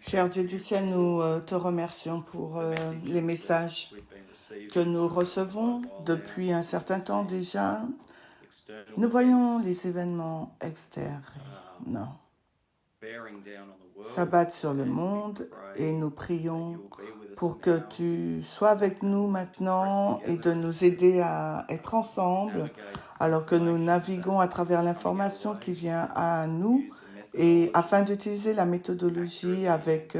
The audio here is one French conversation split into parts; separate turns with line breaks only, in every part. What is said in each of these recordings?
Cher Dieu du ciel, nous te remercions pour les messages que nous recevons depuis un certain temps déjà. Nous voyons les événements externes s'abattre sur le monde et nous prions pour que tu sois avec nous maintenant et de nous aider à être ensemble alors que nous naviguons à travers l'information qui vient à nous et afin d'utiliser la méthodologie avec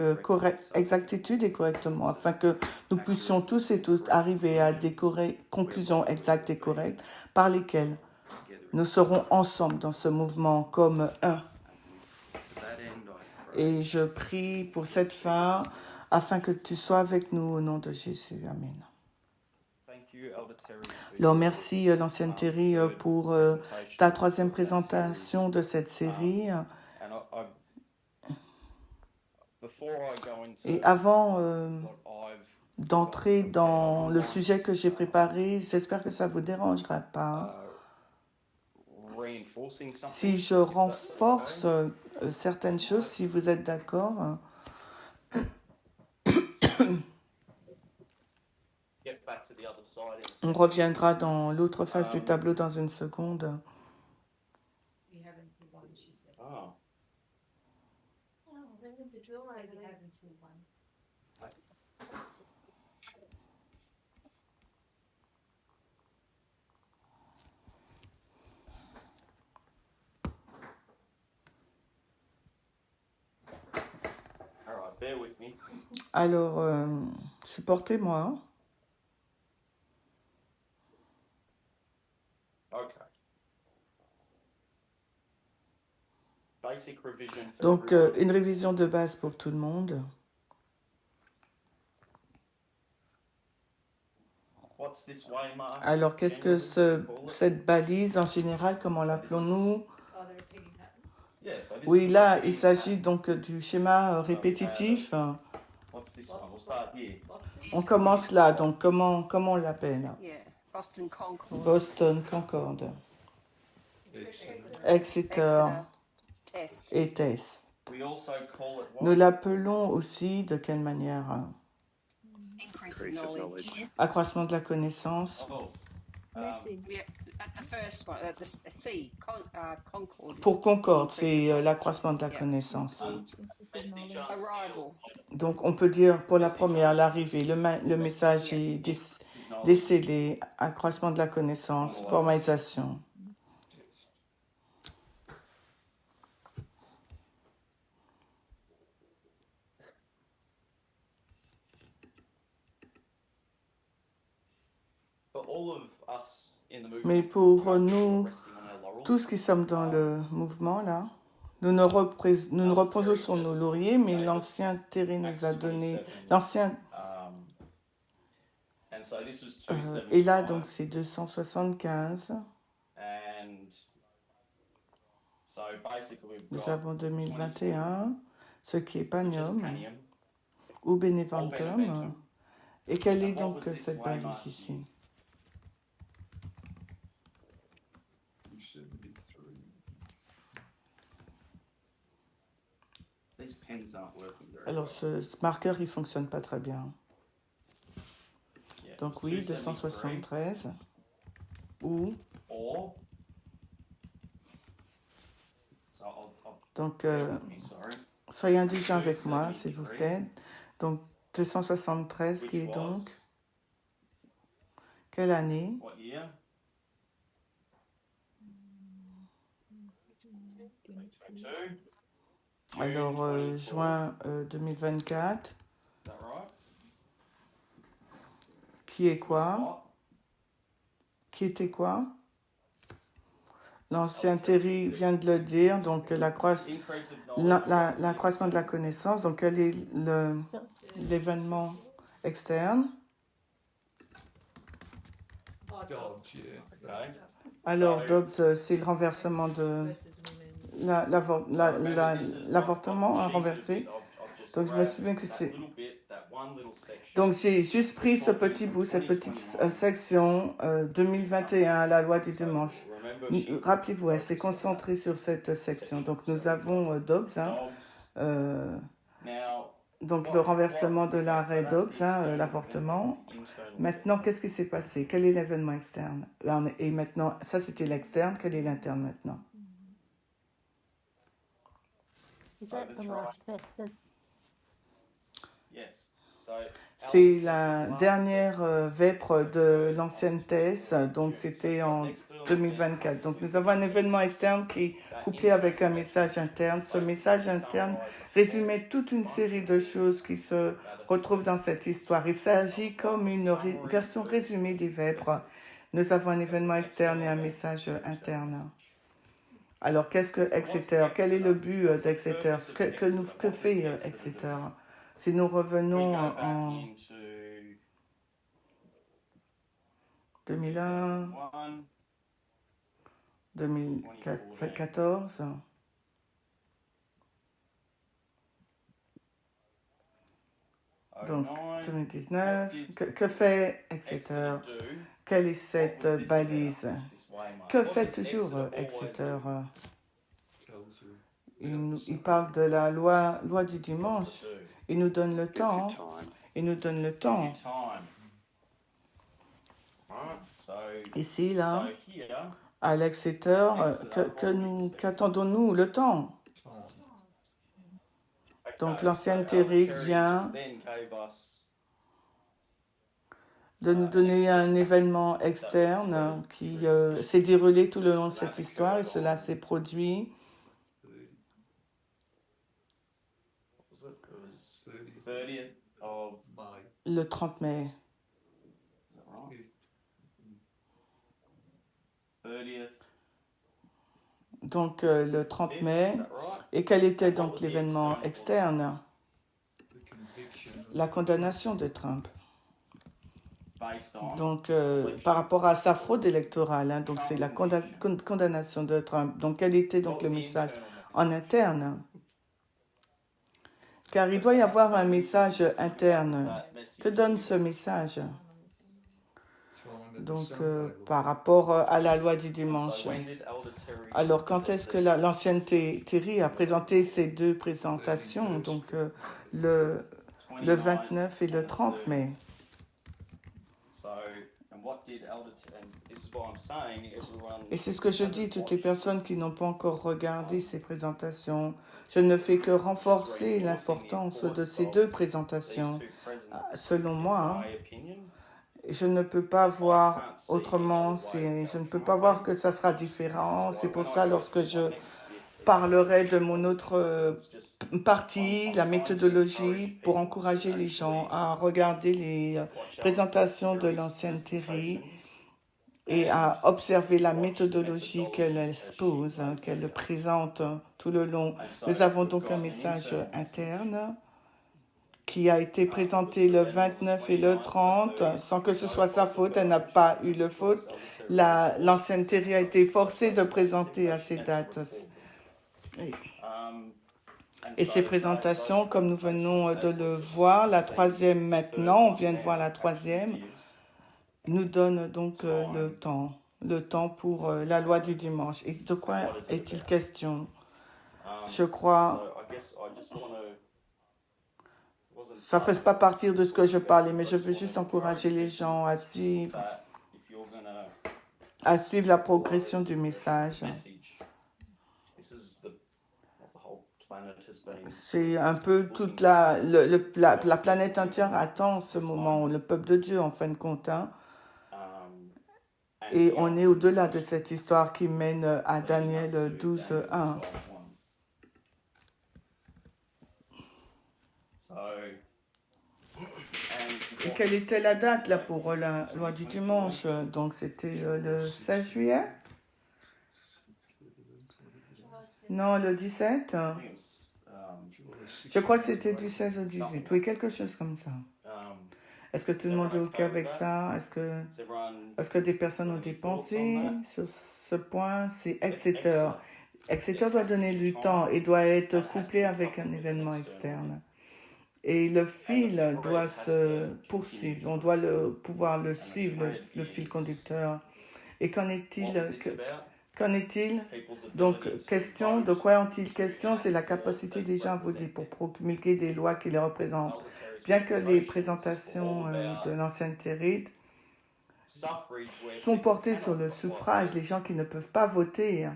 exactitude et correctement, afin que nous puissions tous et toutes arriver à des conclusions exactes et correctes par lesquelles nous serons ensemble dans ce mouvement comme un. Et je prie pour cette fin afin que tu sois avec nous au nom de Jésus. Amen. Alors, merci l'ancienne Terry pour ta troisième présentation de cette série. Et avant d'entrer dans le sujet que j'ai préparé, j'espère que ça ne vous dérangera pas si je renforce certaines choses, si vous êtes d'accord. On reviendra dans l'autre face du tableau dans une seconde. Alors, supportez-moi. Donc, une révision de base pour tout le monde. Alors, qu'est-ce que cette balise en général, comment l'appelons-nous? Oui, là, il s'agit donc du schéma répétitif. On commence là, donc comment on l'appelle?
Boston Concord.
Boston Concord. Exeter et test. Nous l'appelons aussi de quelle manière? Accroissement de la connaissance. Pour Concorde, c'est l'accroissement de la connaissance. Donc, on peut dire pour la première, l'arrivée, le message est décelé, accroissement de la connaissance, formalisation. Mais pour nous, tous qui sommes dans le mouvement, là, nous nous reposons sur nos lauriers, mais l'ancien Terry nous a donné, l'ancien... et là, donc, c'est 275. Nous avons 2021, ce qui est Panium, ou Beneventum. Et quelle est donc cette balise ici? Alors, ce marqueur, il ne fonctionne pas très bien. Donc oui, 273. Ou... Donc, soyez indigents avec moi, s'il vous plaît. Donc, 273, qui est donc... Quelle année? Alors, juin 2024. Qui est quoi? Qui était quoi? L'ancien Terry vient de le dire, donc l'accroissement de la connaissance. Donc, quel est l'événement externe? Alors, Dobbs, c'est le renversement de l'avortement renversé. Donc, je me souviens que c'est... Donc, j'ai juste pris ce petit bout, cette petite section 2021, la loi du dimanche. Rappelez-vous, elle s'est concentrée sur cette section. Donc, nous avons Dobbs, euh, donc le renversement de la redox, l'avortement. Maintenant, qu'est-ce qui s'est passé? Quel est l'événement externe? Et maintenant, ça c'était l'externe, quel est l'interne maintenant?
Is that the last bit?
C'est la dernière vêpre de l'ancienne thèse, donc c'était en 2024. Donc nous avons un événement externe qui est couplé avec un message interne. Ce message interne résumait toute une série de choses qui se retrouvent dans cette histoire. Il s'agit comme une version résumée des vêpres. Nous avons un événement externe et un message interne. Alors qu'est-ce que Exeter? Quel est le but d'Exeter? Que fait Exeter? Si nous revenons en 2001, 2014, donc 2019, que fait Exeter? Quelle est cette balise? Que fait toujours Exeter? Il parle de la loi du dimanche. Il nous donne le temps. Il nous donne le temps. Ici, là, à l'Exeter, qu'attendons-nous? Le temps. Donc l'ancienne théorique vient de nous donner un événement externe qui s'est déroulé tout le long de cette histoire et cela s'est produit le 30 mai. Donc le 30 mai. Et quel était donc l'événement externe? La condamnation de Trump. Donc par rapport à sa fraude électorale, donc c'est la condamnation de Trump. Donc quel était donc le message en interne? Car il doit y avoir un message interne. Que donne ce message? Donc, par rapport à la loi du dimanche. Alors, quand est-ce que l'ancienne Terry a présenté ces deux présentations? Donc, le 29 et le 30 mai. Et c'est ce que je dis, toutes les personnes qui n'ont pas encore regardé ces présentations, je ne fais que renforcer l'importance de ces deux présentations. Selon moi, je ne peux pas voir autrement, je ne peux pas voir que ça sera différent. C'est pour ça, lorsque je parlerai de mon autre partie, la méthodologie, pour encourager les gens à regarder les présentations de l'ancienne Terry et à observer la méthodologie qu'elle expose, qu'elle présente tout le long. Nous avons donc un message interne qui a été présenté le 29 et le 30, sans que ce soit sa faute, elle n'a pas eu le faute. L'ancienne Terry a été forcée de présenter à ces dates. Et ces présentations, comme nous venons de le voir, la troisième maintenant, on vient de voir la troisième, nous donne donc le temps pour la loi du dimanche. Et de quoi est-il question? Je crois, ça ne fait pas partie de ce que je parlais, mais je veux juste encourager les gens à suivre la progression du message. C'est un peu toute la planète entière attend ce moment, le peuple de Dieu en fin de compte. Et on est au-delà de cette histoire qui mène à Daniel 12, 1. Et quelle était la date là pour la loi du dimanche? Donc c'était le 16 juillet? Non, le 17? Je crois que c'était du 16 au 18. Oui, quelque chose comme ça. Est-ce que tout le monde est OK avec ça? Est-ce que des personnes ont des pensées sur ce point? C'est Exeter. Exeter doit donner du temps et doit être couplé avec un événement externe. Et le fil doit se poursuivre. On doit pouvoir le suivre, le fil conducteur. Et qu'en est-il Qu'en est-il? Donc, question, de quoi ont-ils question? C'est la capacité des gens à voter pour promulguer des lois qui les représentent. Bien que les présentations de l'ancienne Térite sont portées sur le suffrage, les gens qui ne peuvent pas voter,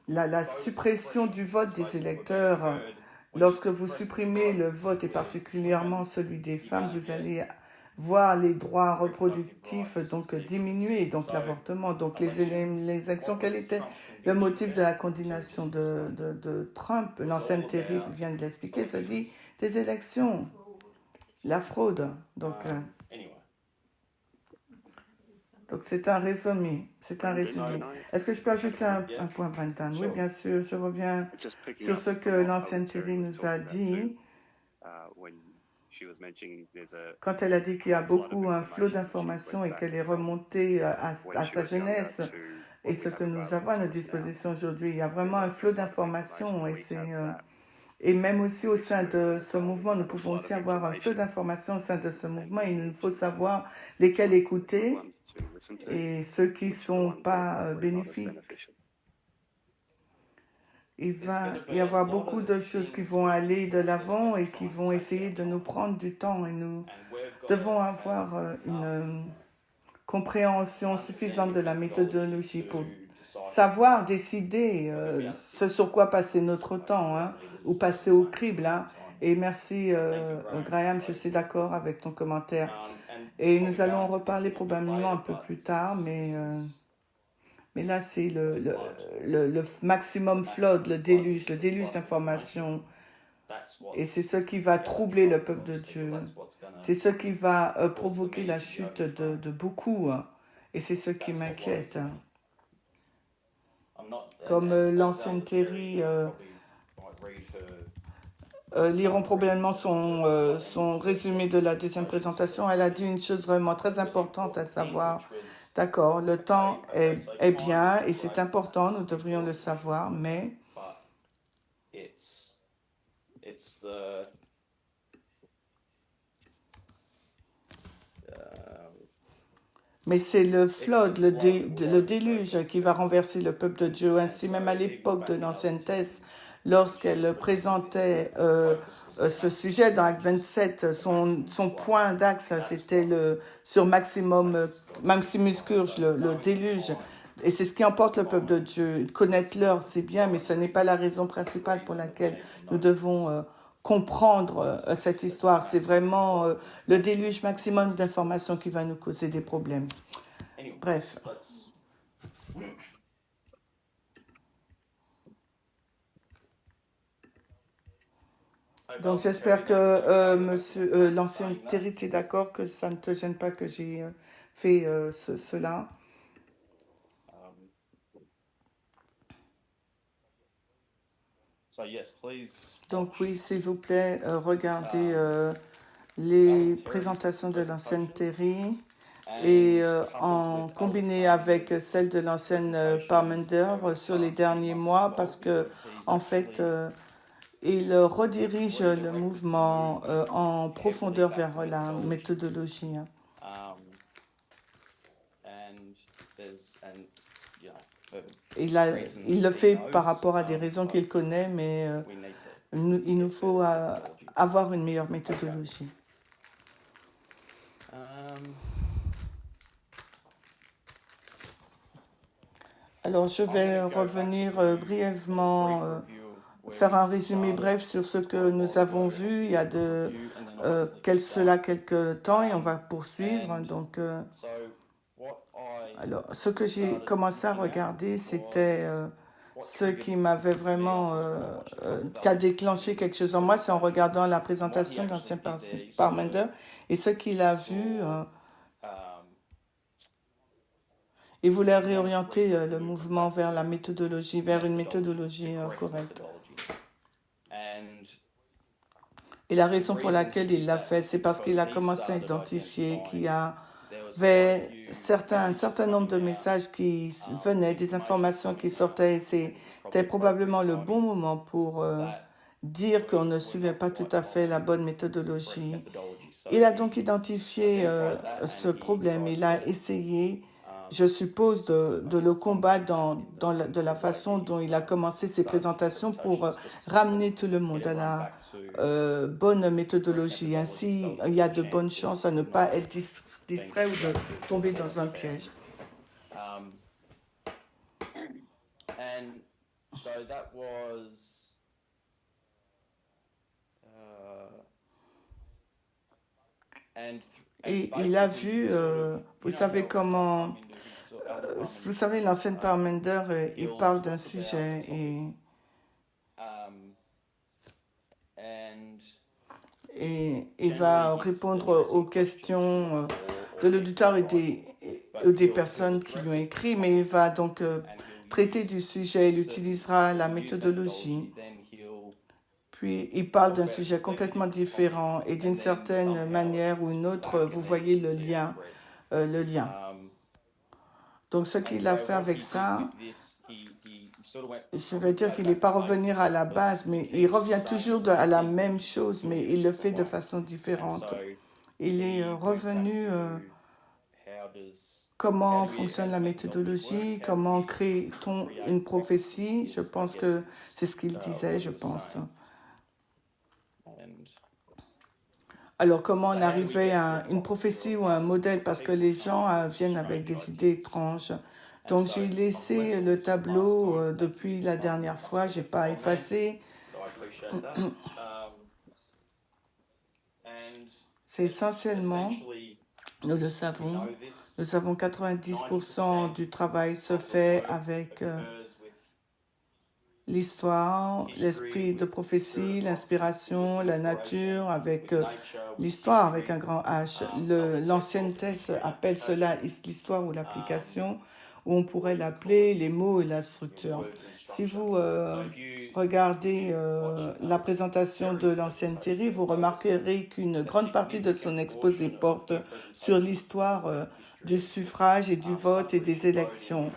la suppression du vote des électeurs, lorsque vous supprimez le vote, et particulièrement celui des femmes, vous allez voir les droits reproductifs donc diminuer, donc l'avortement, donc les actions. Quel était le motif de la condamnation de Trump? L'ancienne terrible vient de l'expliquer, il s'agit des élections, la fraude. Donc c'est un résumé. C'est un résumé. Est-ce que je peux ajouter un point, Brendan? Oui, bien sûr. Je reviens sur ce que l'ancienne Thierry nous a dit. Quand elle a dit qu'il y a beaucoup un flot d'informations et qu'elle est remontée à sa jeunesse et ce que nous avons à notre disposition aujourd'hui, il y a vraiment un flot d'informations et même aussi au sein de ce mouvement, nous pouvons aussi avoir un flot d'informations au sein de ce mouvement et il nous faut savoir lesquels écouter et ceux qui ne sont pas bénéfiques. Il va y avoir beaucoup de choses qui vont aller de l'avant et qui vont essayer de nous prendre du temps et nous devons avoir une compréhension suffisante de la méthodologie pour savoir décider ce sur quoi passer notre temps ou passer au crible. Et merci Graham, je suis d'accord avec ton commentaire. Et nous allons en reparler probablement un peu plus tard, mais là c'est le maximum flood, le déluge d'informations. Et c'est ce qui va troubler le peuple de Dieu. C'est ce qui va provoquer la chute de beaucoup. Et c'est ce qui m'inquiète. Comme l'ancienne Terry liront probablement son résumé de la deuxième présentation. Elle a dit une chose vraiment très importante à savoir. D'accord, le temps est bien et c'est important, nous devrions le savoir, mais c'est le flood, le déluge qui va renverser le peuple de Dieu. Ainsi, même à l'époque de l'ancienne Thèse, lorsqu'elle présentait ce sujet dans Acte 27, son point d'axe, c'était sur Maximus Curge, le déluge. Et c'est ce qui emporte le peuple de Dieu. Connaître l'heure, c'est bien, mais ce n'est pas la raison principale pour laquelle nous devons comprendre cette histoire. C'est vraiment le déluge maximum d'informations qui va nous causer des problèmes. Bref. Donc j'espère que monsieur l'ancien Terry est d'accord, que ça ne te gêne pas que j'ai fait cela. Donc oui, s'il vous plaît, regardez les présentations de l'ancienne Terry et en combiné avec celle de l'ancienne Parmenter sur les derniers mois parce que en fait il redirige le mouvement en profondeur vers la méthodologie. Il le fait par rapport à des raisons qu'il connaît, mais il nous faut avoir une meilleure méthodologie. Alors, je vais revenir brièvement, faire un résumé bref sur ce que nous avons vu il y a cela quelques temps et on va poursuivre. Donc, alors, ce que j'ai commencé à regarder, c'était ce qui m'avait vraiment qui a déclenché quelque chose en moi, c'est en regardant la présentation d'ancien Parmenter et ce qu'il a vu. Il voulait réorienter le mouvement vers la méthodologie, vers une méthodologie correcte. Et la raison pour laquelle il l'a fait, c'est parce qu'il a commencé à identifier qu'il y avait un certain nombre de messages qui venaient, des informations qui sortaient. C'était probablement le bon moment pour dire qu'on ne suivait pas tout à fait la bonne méthodologie. Il a donc identifié ce problème. Il a essayé je suppose, de le combattre de la façon dont il a commencé ses présentations pour ramener tout le monde à la bonne méthodologie. Ainsi, il y a de bonnes chances à ne pas être distrait ou de tomber dans un piège.
And so that was
Et il a vu, vous savez comment, vous savez, l'ancienne Parmender, il parle d'un sujet et il va répondre aux questions de l'auditeur et des personnes qui lui ont écrit, mais il va donc traiter du sujet, il utilisera la méthodologie. Puis il parle d'un sujet complètement différent et d'une certaine manière ou une autre, vous voyez le lien. Donc ce qu'il a fait avec ça, je vais dire qu'il n'est pas revenir à la base, mais il revient toujours à la même chose, mais il le fait de façon différente. Il est revenu comment fonctionne la méthodologie, comment crée-t-on une prophétie. Je pense que c'est ce qu'il disait, je pense. Alors, comment on arrivait à une prophétie ou un modèle, parce que les gens viennent avec des idées étranges. Donc, j'ai laissé le tableau depuis la dernière fois, je n'ai pas effacé. C'est essentiellement, nous le savons, 90% du travail se fait avec l'histoire, l'esprit de prophétie, l'inspiration, la nature, avec l'histoire avec un grand H. L'ancienne thèse appelle cela l'histoire ou l'application, ou on pourrait l'appeler les mots et la structure. Si vous regardez la présentation de l'ancienne Thierry, vous remarquerez qu'une grande partie de son exposé porte sur l'histoire du suffrage et du vote et des élections.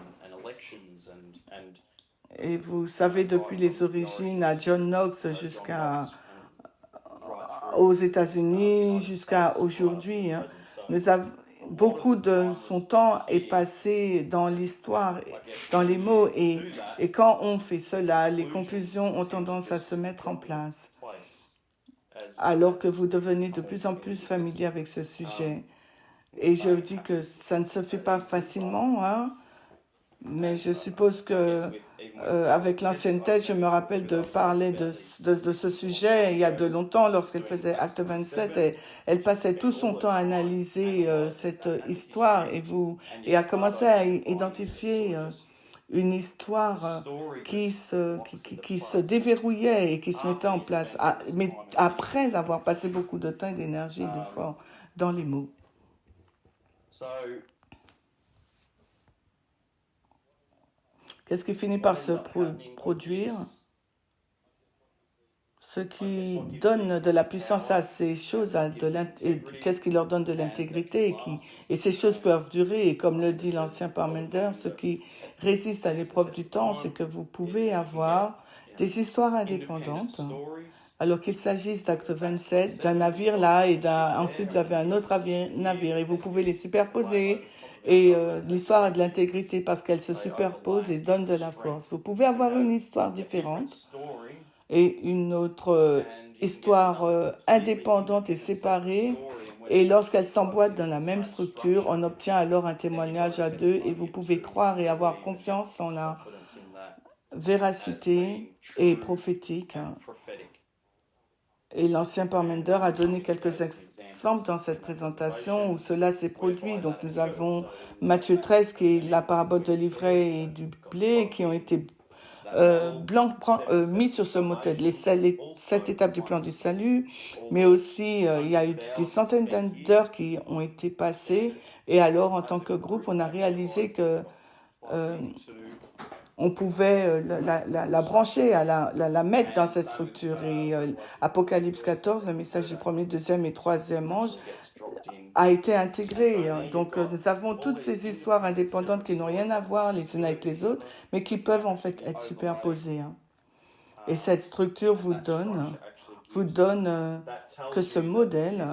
Et vous savez, depuis les origines à John Knox aux États-Unis, jusqu'à aujourd'hui, beaucoup de son temps est passé dans l'histoire, dans les mots. Et quand on fait cela, les conclusions ont tendance à se mettre en place, alors que vous devenez de plus en plus familier avec ce sujet. Et je dis que ça ne se fait pas facilement, hein, mais je suppose que avec l'ancienne thèse, je me rappelle de parler de ce sujet il y a de longtemps, lorsqu'elle faisait Acte 27, et elle passait tout son temps à analyser cette histoire et à commencer à identifier une histoire qui se déverrouillait et qui se mettait en place, mais après avoir passé beaucoup de temps et d'énergie et d'efforts dans les mots. Qu'est-ce qui finit par se produire? Ce qui donne de la puissance à ces choses, qu'est-ce qui leur donne de l'intégrité, et ces choses peuvent durer, et comme le dit l'ancien Parmender, ce qui résiste à l'épreuve du temps, c'est que vous pouvez avoir des histoires indépendantes, alors qu'il s'agisse d'Acte 27, d'un navire là, et ensuite vous avez un autre navire, et vous pouvez les superposer, et l'histoire a de l'intégrité parce qu'elle se superpose et donne de la force. Vous pouvez avoir une histoire différente et une autre histoire indépendante et séparée, et lorsqu'elles s'emboîtent dans la même structure, on obtient alors un témoignage à deux, et vous pouvez croire et avoir confiance en la véracité et prophétique. Et l'ancien Parmender a donné quelques exemples dans cette présentation où cela s'est produit. Donc nous avons Matthieu 13 qui est la parabole de l'ivraie et du blé qui ont été mis sur ce modèle, les 7 étapes du plan du salut, mais aussi il y a eu des centaines d'heures qui ont été passées, et alors en tant que groupe on a réalisé que on pouvait la brancher, la mettre dans cette structure. Et Apocalypse 14, le message du premier, deuxième et troisième ange, a été intégré. Donc nous avons toutes ces histoires indépendantes qui n'ont rien à voir les unes avec les autres, mais qui peuvent en fait être superposées. Et cette structure vous donne que ce modèle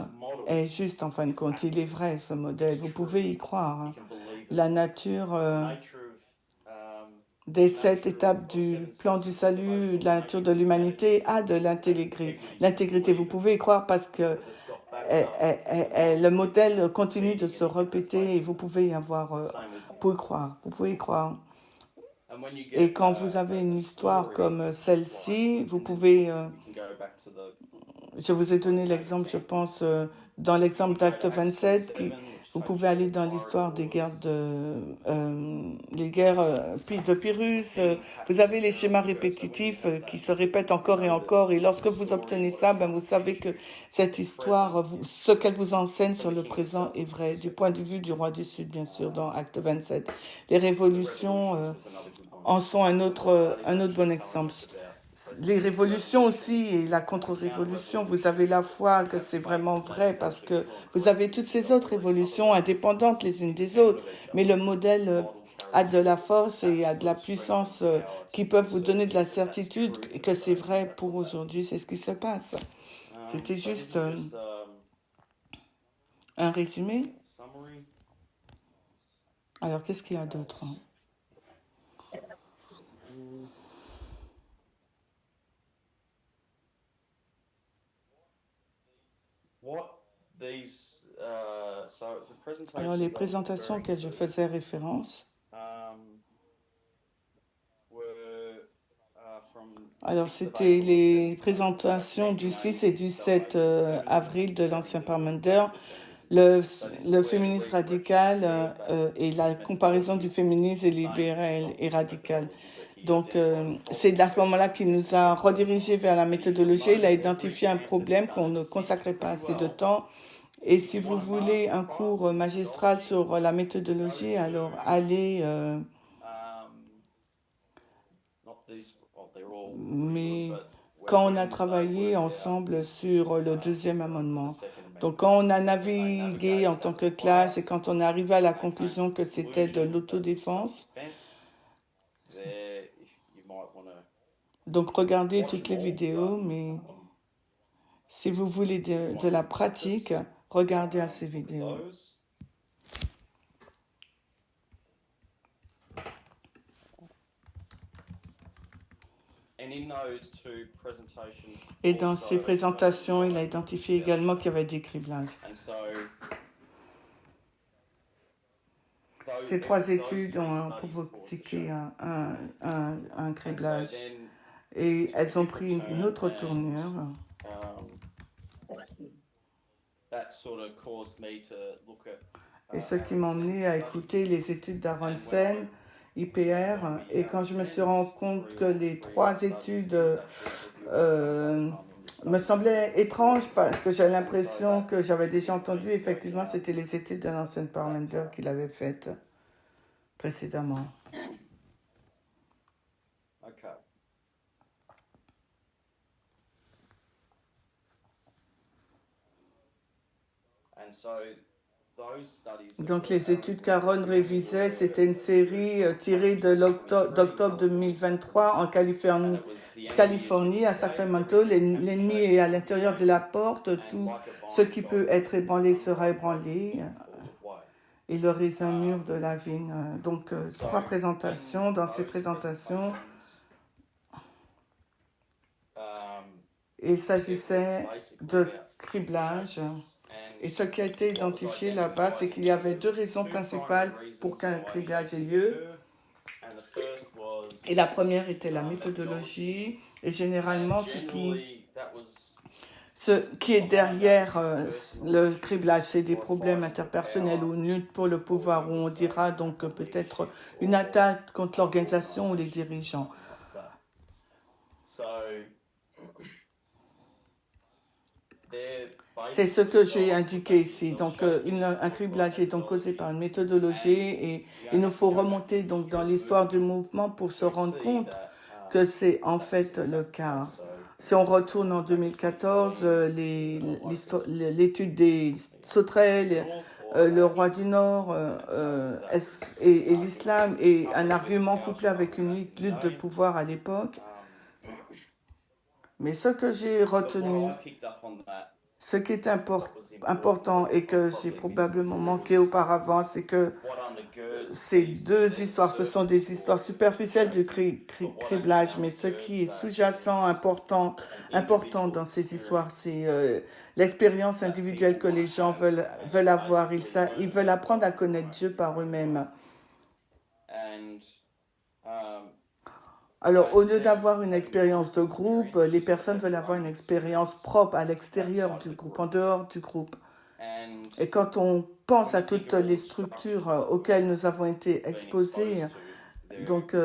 est juste, en fin de compte. Il est vrai, ce modèle. Vous pouvez y croire. la nature
nature of
des 7 étapes du plan du salut, de la nature de l'humanité a de l'intégrité. L'intégrité, vous pouvez y croire parce que le modèle continue de se répéter et vous pouvez y avoir, vous pouvez y croire, vous pouvez y croire. Et quand vous avez une histoire comme celle-ci, vous pouvez, je vous ai donné l'exemple, je pense, dans l'exemple d'Acte 27, vous pouvez aller dans l'histoire des guerres de Pyrrhus. Vous avez les schémas répétitifs qui se répètent encore et encore. Et lorsque vous obtenez ça, ben vous savez que cette histoire, ce qu'elle vous enseigne sur le présent est vrai, du point de vue du roi du Sud, bien sûr, dans Acte 27. Les révolutions en sont un autre bon exemple. Les révolutions aussi et la contre-révolution, vous avez la foi que c'est vraiment vrai parce que vous avez toutes ces autres révolutions indépendantes les unes des autres, mais le modèle a de la force et a de la puissance qui peuvent vous donner de la certitude que c'est vrai pour aujourd'hui, c'est ce qui se passe. C'était juste un résumé. Alors, qu'est-ce qu'il y a d'autre ? Alors, les présentations auxquelles je faisais référence, alors c'était les présentations du 6 et du 7 avril de l'ancien Parmenter, le féminisme radical et la comparaison du féminisme libéral et radical. Donc, c'est à ce moment-là qu'il nous a redirigés vers la méthodologie. Il a identifié un problème qu'on ne consacrait pas assez de temps. Et si vous voulez un cours magistral sur la méthodologie, alors allez... mais quand on a travaillé ensemble sur le deuxième amendement, donc quand on a navigué en tant que classe et quand on est arrivé à la conclusion que c'était de l'autodéfense, donc regardez toutes les vidéos, mais si vous voulez de la pratique, regardez à ces vidéos. Et dans ces présentations, il a identifié également qu'il y avait des criblages. Ces 3 études ont provoqué un criblage. Et elles ont pris une autre tournure. Et ce qui m'a emmené à écouter les études d'Aronsen, IPR, et quand je me suis rendu compte que les 3 études me semblaient étranges parce que j'avais l'impression que j'avais déjà entendu, effectivement, c'était les études de l'ancien Parmenter qu'il avait faites précédemment. Donc les études qu'Aaron révisait, c'était une série tirée d'octobre 2023 en Californie, à Sacramento. L'ennemi est à l'intérieur de la porte, tout ce qui peut être ébranlé sera ébranlé. Et le raisin mûr de la vigne. Donc 3 présentations. Dans ces présentations, il s'agissait de criblage. Et ce qui a été identifié là-bas, c'est qu'il y avait 2 raisons principales pour qu'un criblage ait lieu. Et la première était la méthodologie. Et généralement, ce qui est derrière le criblage, c'est des problèmes interpersonnels ou une lutte pour le pouvoir, où on dira donc peut-être une attaque contre l'organisation ou les dirigeants. C'est ce que j'ai indiqué ici. Donc, un criblage est donc causé par une méthodologie et il nous faut remonter donc dans l'histoire du mouvement pour se rendre compte que c'est en fait le cas. Si on retourne en 2014, l'étude des sauterelles, le roi du Nord et l'islam est un argument couplé avec une lutte de pouvoir à l'époque. Mais ce que j'ai retenu, ce qui est important et que j'ai probablement manqué auparavant, c'est que ces deux histoires, ce sont des histoires superficielles du criblage, mais ce qui est sous-jacent, important dans ces histoires, c'est l'expérience individuelle que les gens veulent avoir. Ils veulent apprendre à connaître Dieu par eux-mêmes. Alors, au lieu d'avoir une expérience de groupe, les personnes veulent avoir une expérience propre à l'extérieur du groupe, en dehors du groupe. Et quand on pense à toutes les structures auxquelles nous avons été exposés, donc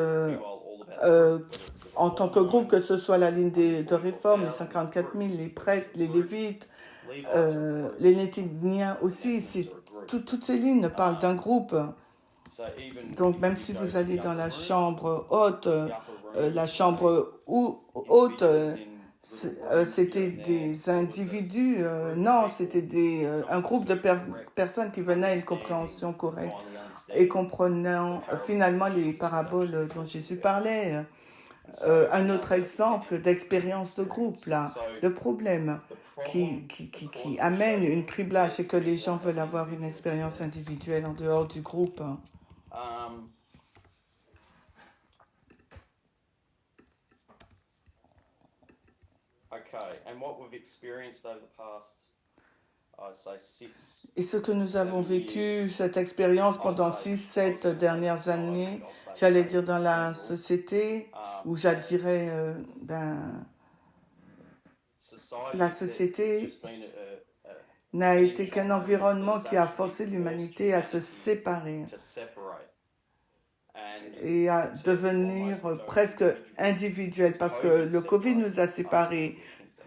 en tant que groupe, que ce soit la ligne de réforme, les 54 000, les prêtres, les lévites, les Nétiniens aussi, toutes ces lignes parlent d'un groupe. Donc même si vous allez dans la chambre haute, c'était des individus, non, c'était un groupe de personnes qui venaient à une compréhension correcte et comprenant finalement les paraboles dont Jésus parlait. Un autre exemple d'expérience de groupe, là, le problème qui amène une criblage, c'est que les gens veulent avoir une expérience individuelle en dehors du groupe. Et ce que nous avons vécu, cette expérience pendant 6-7 dernières années, j'allais dire dans la société, ou j'adirais, la société n'a été qu'un environnement qui a forcé l'humanité à se séparer et à devenir presque individuel, parce que le Covid nous a séparés.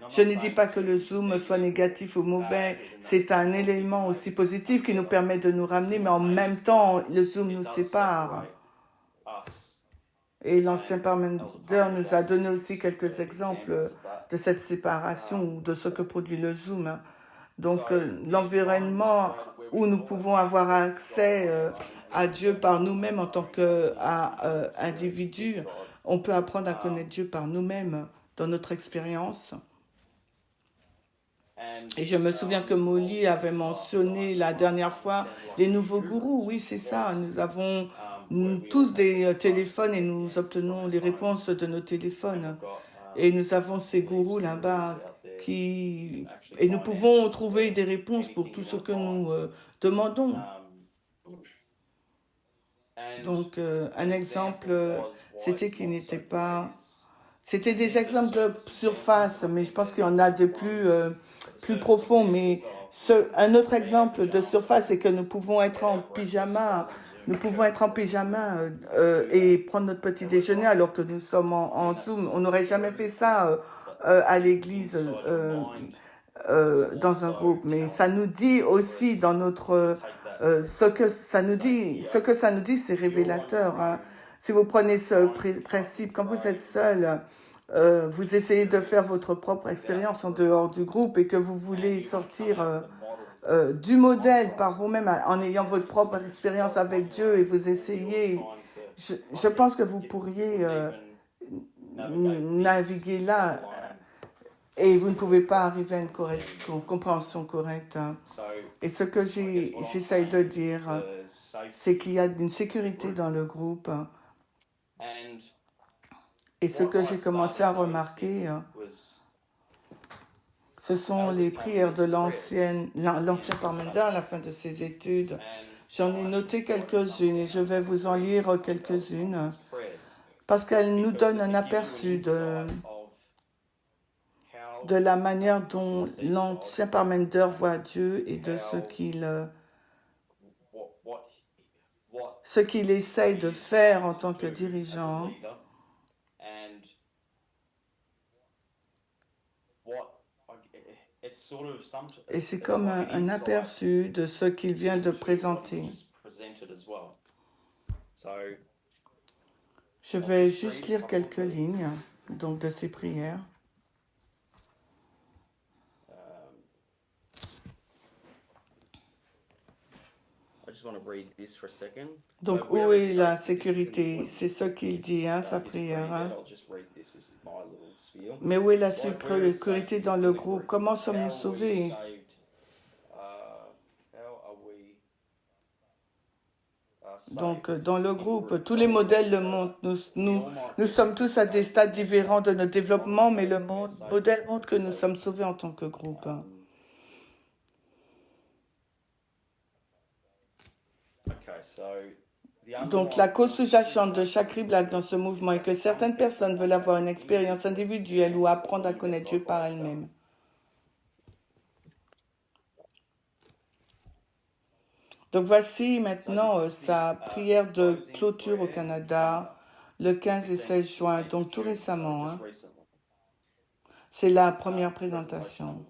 Je ne dis pas que le Zoom soit négatif ou mauvais, c'est un élément aussi positif qui nous permet de nous ramener, mais en même temps, le Zoom nous sépare. Et l'ancien parlementaire nous a donné aussi quelques exemples de cette séparation ou de ce que produit le Zoom. Donc, l'environnement où nous pouvons avoir accès à Dieu par nous-mêmes en tant qu'individus, on peut apprendre à connaître Dieu par nous-mêmes dans notre expérience. Et je me souviens que Molly avait mentionné la dernière fois les nouveaux gourous. Oui, c'est ça. Nous avons tous des téléphones et nous obtenons les réponses de nos téléphones. Et nous avons ces gourous là-bas et nous pouvons trouver des réponses pour tout ce que nous demandons. Donc, un exemple, c'était qu'il n'était pas... C'était des exemples de surface, mais je pense qu'il y en a de plus profonds. Mais un autre exemple de surface, c'est que nous pouvons être en pyjama. Nous pouvons être en pyjama et prendre notre petit déjeuner alors que nous sommes en Zoom. On n'aurait jamais fait ça à l'église dans un groupe. Mais ça nous dit aussi dans notre... ce que ça nous dit, c'est révélateur. Hein. Si vous prenez ce principe, quand vous êtes seul, vous essayez de faire votre propre expérience en dehors du groupe et que vous voulez sortir du modèle par vous-même en ayant votre propre expérience avec Dieu et vous essayez, je pense que vous pourriez naviguer là et vous ne pouvez pas arriver à une compréhension correcte. Hein. Et ce que j'essaye de dire, c'est qu'il y a une sécurité dans le groupe. Et ce que j'ai commencé à remarquer, ce sont les prières de l'ancien parlementaire à la fin de ses études. J'en ai noté quelques-unes et je vais vous en lire quelques-unes parce qu'elles nous donnent un aperçu de la manière dont l'ancien parlementaire voit Dieu et de ce qu'il essaye de faire en tant que dirigeant. Et c'est comme un aperçu de ce qu'il vient de présenter. Je vais juste lire quelques lignes donc, de ces prières. Donc, où est la sécurité? C'est ce qu'il dit, hein, sa prière. Hein? Mais où est la sécurité dans le groupe? Comment sommes-nous sauvés? Donc, dans le groupe, tous les modèles le montrent. Nous sommes tous à des stades différents de notre développement, mais le modèle montre que nous sommes sauvés en tant que groupe. Donc, la cause sous-jacente de chaque riblage dans ce mouvement est que certaines personnes veulent avoir une expérience individuelle ou apprendre à connaître Dieu par elles-mêmes. Donc, voici maintenant sa prière de clôture au Canada, le 15 et 16 juin, donc tout récemment. Hein. C'est la première présentation.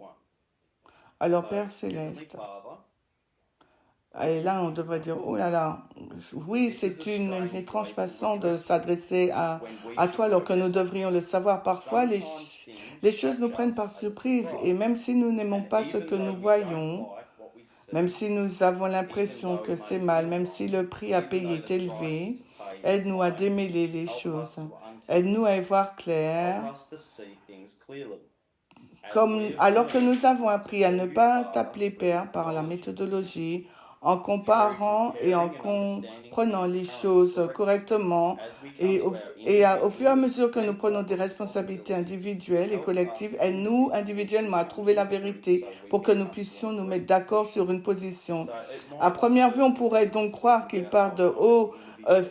Alors, Père Céleste, et là, on devrait dire, oh là là, oui, c'est une étrange façon de s'adresser à toi, alors que nous devrions le savoir. Parfois, les choses nous prennent par surprise, et même si nous n'aimons pas ce que nous voyons, même si nous avons l'impression que c'est mal, même si le prix à payer est élevé, aide-nous à démêler les choses, aide-nous à y voir clair. Alors que nous avons appris à ne pas t'appeler Père par la méthodologie, en comparant et en comprenant les choses correctement, et au fur et à mesure que nous prenons des responsabilités individuelles et collectives, aide-nous individuellement à trouver la vérité pour que nous puissions nous mettre d'accord sur une position. À première vue, on pourrait donc croire qu'il part de haut,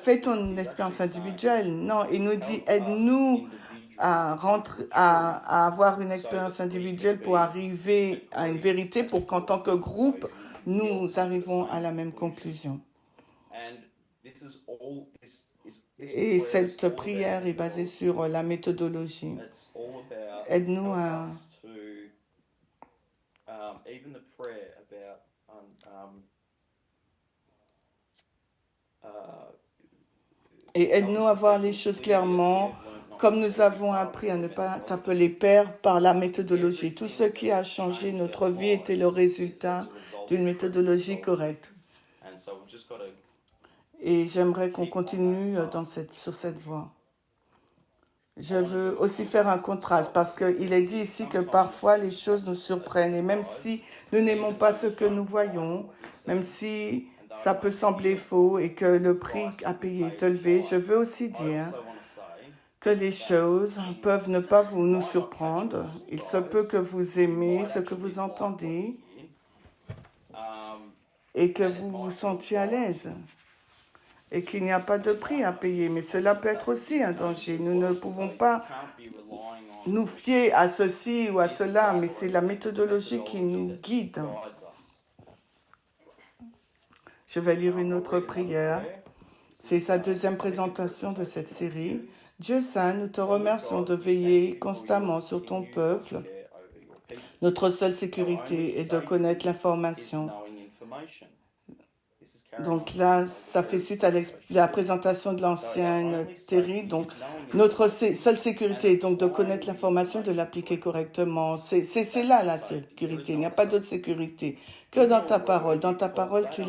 fais ton expérience individuelle. Non, il nous dit, aide-nous à avoir une expérience individuelle pour arriver à une vérité, pour qu'en tant que groupe, nous arrivons à la même conclusion. Et cette prière est basée sur la méthodologie. Aide-nous à... Et aide-nous à voir les choses clairement, comme nous avons appris à ne pas t'appeler Père par la méthodologie. Tout ce qui a changé notre vie était le résultat d'une méthodologie correcte. Et j'aimerais qu'on continue sur cette voie. Je veux aussi faire un contraste parce qu'il est dit ici que parfois les choses nous surprennent. Et même si nous n'aimons pas ce que nous voyons, même si ça peut sembler faux et que le prix à payer est élevé, je veux aussi dire que les choses peuvent ne pas nous surprendre. Il se peut que vous aimez ce que vous entendez et que vous vous sentiez à l'aise et qu'il n'y a pas de prix à payer. Mais cela peut être aussi un danger. Nous ne pouvons pas nous fier à ceci ou à cela, mais c'est la méthodologie qui nous guide. Je vais lire une autre prière. C'est sa deuxième présentation de cette série. Dieu Saint, nous te remercions de veiller constamment sur ton peuple. Notre seule sécurité est de connaître l'information. Donc là, ça fait suite à la présentation de l'ancienne Terry. Donc, notre seule sécurité est donc de connaître l'information, de l'appliquer correctement. C'est là la sécurité. Il n'y a pas d'autre sécurité que dans ta parole. Dans ta parole, tu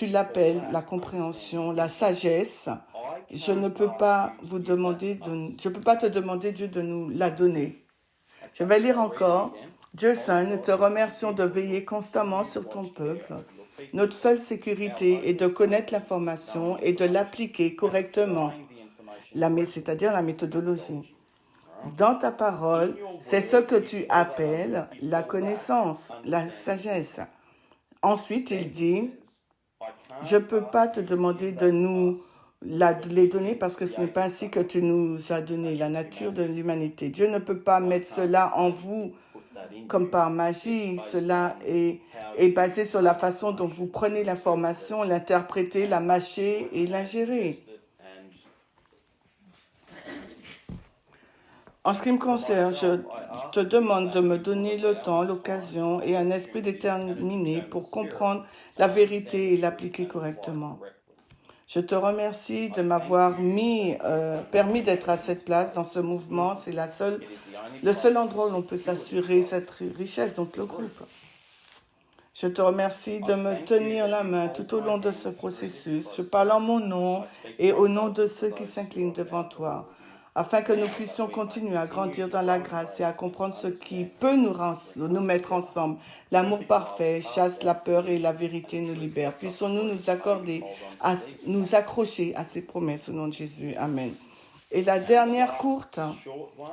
l'appelles la compréhension, la sagesse. Je ne peux pas te demander, Dieu, de nous la donner. Je vais lire encore. Dieu Saint, nous te remercions de veiller constamment sur ton peuple. Notre seule sécurité est de connaître l'information et de l'appliquer correctement, c'est-à-dire la méthodologie. Dans ta parole, c'est ce que tu appelles la connaissance, la sagesse. Ensuite, il dit, je ne peux pas te demander de nous les donner parce que ce n'est pas ainsi que tu nous as donné la nature de l'humanité. Dieu ne peut pas mettre cela en vous comme par magie. Cela est basé sur la façon dont vous prenez l'information, l'interprétez, la mâchez et l'ingérez. En ce qui me concerne, je te demande de me donner le temps, l'occasion et un esprit déterminé pour comprendre la vérité et l'appliquer correctement. Je te remercie de m'avoir permis d'être à cette place dans ce mouvement. C'est le seul endroit où l'on peut s'assurer cette richesse, donc le groupe. Je te remercie de me tenir la main tout au long de ce processus. Je parle en mon nom et au nom de ceux qui s'inclinent devant toi. afin que nous puissions continuer à grandir dans la grâce et à comprendre ce qui peut nous mettre ensemble. L'amour parfait chasse la peur et la vérité nous libère. Puissions-nous nous accrocher à ces promesses au nom de Jésus. Amen. Et la dernière courte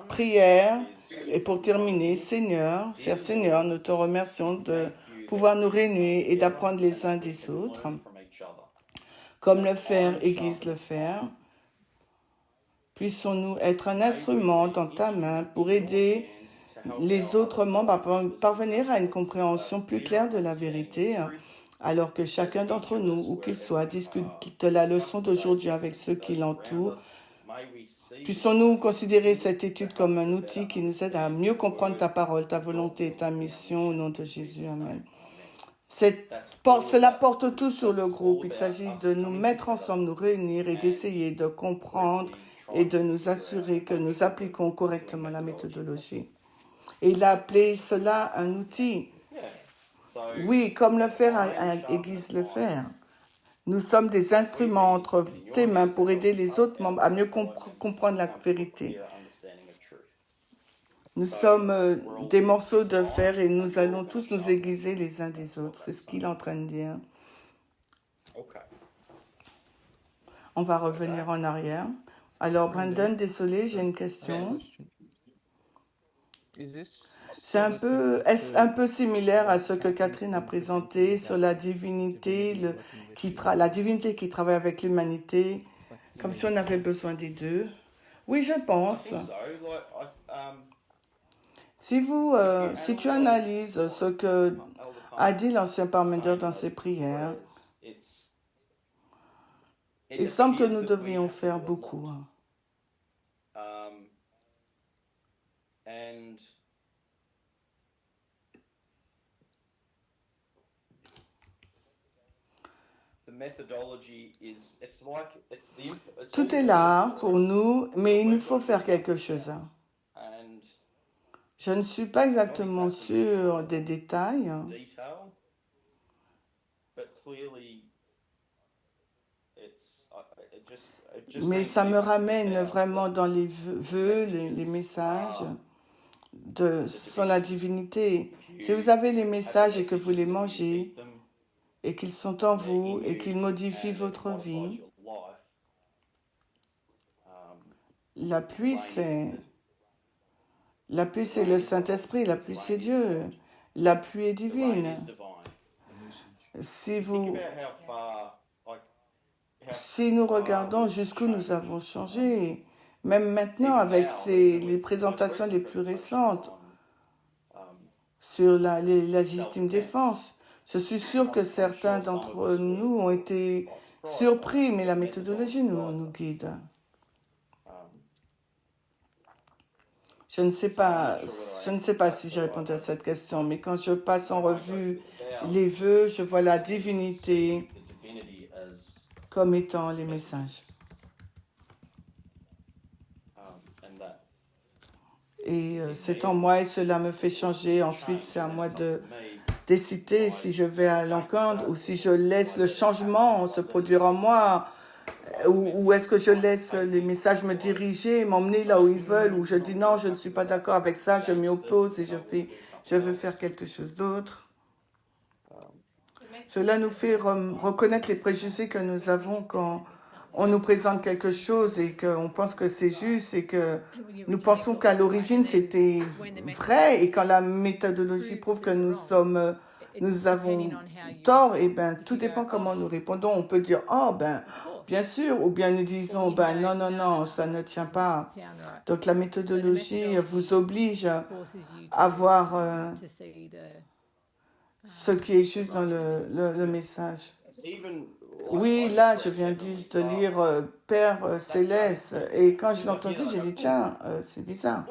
prière, et pour terminer, Seigneur, cher Seigneur, nous te remercions de pouvoir nous réunir et d'apprendre les uns des autres, comme le fer aiguise le fer. Puissons-nous être un instrument dans ta main pour aider les autres membres à parvenir à une compréhension plus claire de la vérité, alors que chacun d'entre nous, où qu'il soit, discute de la leçon d'aujourd'hui avec ceux qui l'entourent. Puissons-nous considérer cette étude comme un outil qui nous aide à mieux comprendre ta parole, ta volonté et ta mission au nom de Jésus. Amen. Cela porte tout sur le groupe. Il s'agit de nous mettre ensemble, nous réunir et d'essayer de comprendre et de nous assurer que nous appliquons correctement la méthodologie. Et il a appelé cela un outil. Oui, comme le fer aiguise le fer. Nous sommes des instruments entre tes mains pour aider les autres membres à mieux comprendre la vérité. Nous sommes des morceaux de fer et nous allons tous nous aiguiser les uns des autres. C'est ce qu'il est en train de dire. On va revenir en arrière. Alors, Brandon, désolé, j'ai une question. C'est un peu similaire à ce que Catherine a présenté sur la divinité, la divinité qui travaille avec l'humanité, comme si on avait besoin des deux. Oui, je pense. Si tu analyses ce que a dit l'ancien parlementaire dans ses prières, il semble que nous devrions faire beaucoup. Tout est là pour nous, mais il nous faut faire quelque chose. Je ne suis pas exactement sûr des détails, mais ça me ramène vraiment dans les vœux, les messages sur la divinité. Si vous avez les messages et que vous les mangez, et qu'ils sont en vous, et qu'ils modifient votre vie, la pluie, c'est le Saint-Esprit, la pluie, c'est Dieu. La pluie est divine. Si nous regardons jusqu'où nous avons changé, même maintenant avec les présentations les plus récentes sur la légitime défense, je suis sûr que certains d'entre nous ont été surpris, mais la méthodologie nous guide. Je ne sais pas si j'ai répondu à cette question, mais quand je passe en revue les vœux, je vois la divinité comme étant les messages. Et c'est en moi et cela me fait changer. Ensuite, c'est à moi de décider si je vais à l'encontre ou si je laisse le changement se produire en moi. Ou est-ce que je laisse les messages me diriger, m'emmener là où ils veulent, ou je dis non, je ne suis pas d'accord avec ça, je m'y oppose et je veux faire quelque chose d'autre. Cela nous fait reconnaître les préjugés que nous avons quand on nous présente quelque chose et qu'on pense que c'est juste et que nous pensons qu'à l'origine c'était vrai et quand la méthodologie prouve que nous avons tort, et ben tout dépend comment nous répondons. On peut dire oh ben bien sûr, ou bien nous disons ben non, ça ne tient pas. Donc la méthodologie vous oblige à voir ce qui est juste dans le message. Oui, là, je viens juste de lire Père Céleste, et quand je l'ai entendu, j'ai dit tiens, c'est bizarre.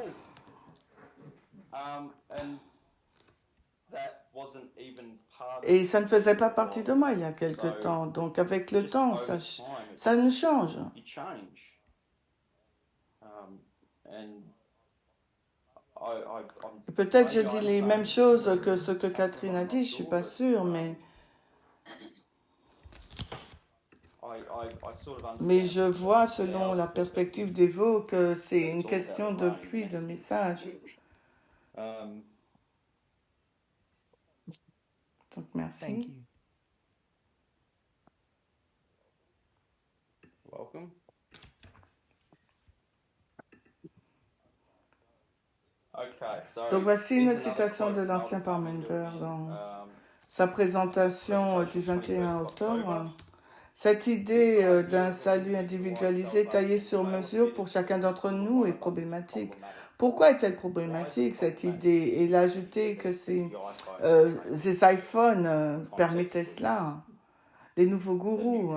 Et ça ne faisait pas partie de moi il y a quelque temps. Donc avec le temps, ça nous change. Et peut-être je dis les mêmes choses que ce que Catherine a dit, je ne suis pas sûre, mais Mais je vois, selon la perspective d'Evo, que c'est une question de pluie de messages. Donc, merci.
Welcome.
Donc, voici une autre citation de l'ancien Parmenter dans sa présentation du 21 octobre. Cette idée d'un salut individualisé taillé sur mesure pour chacun d'entre nous est problématique. Pourquoi est-elle problématique, cette idée? Et il a ajouté que ces iPhones permettaient cela, les nouveaux gourous.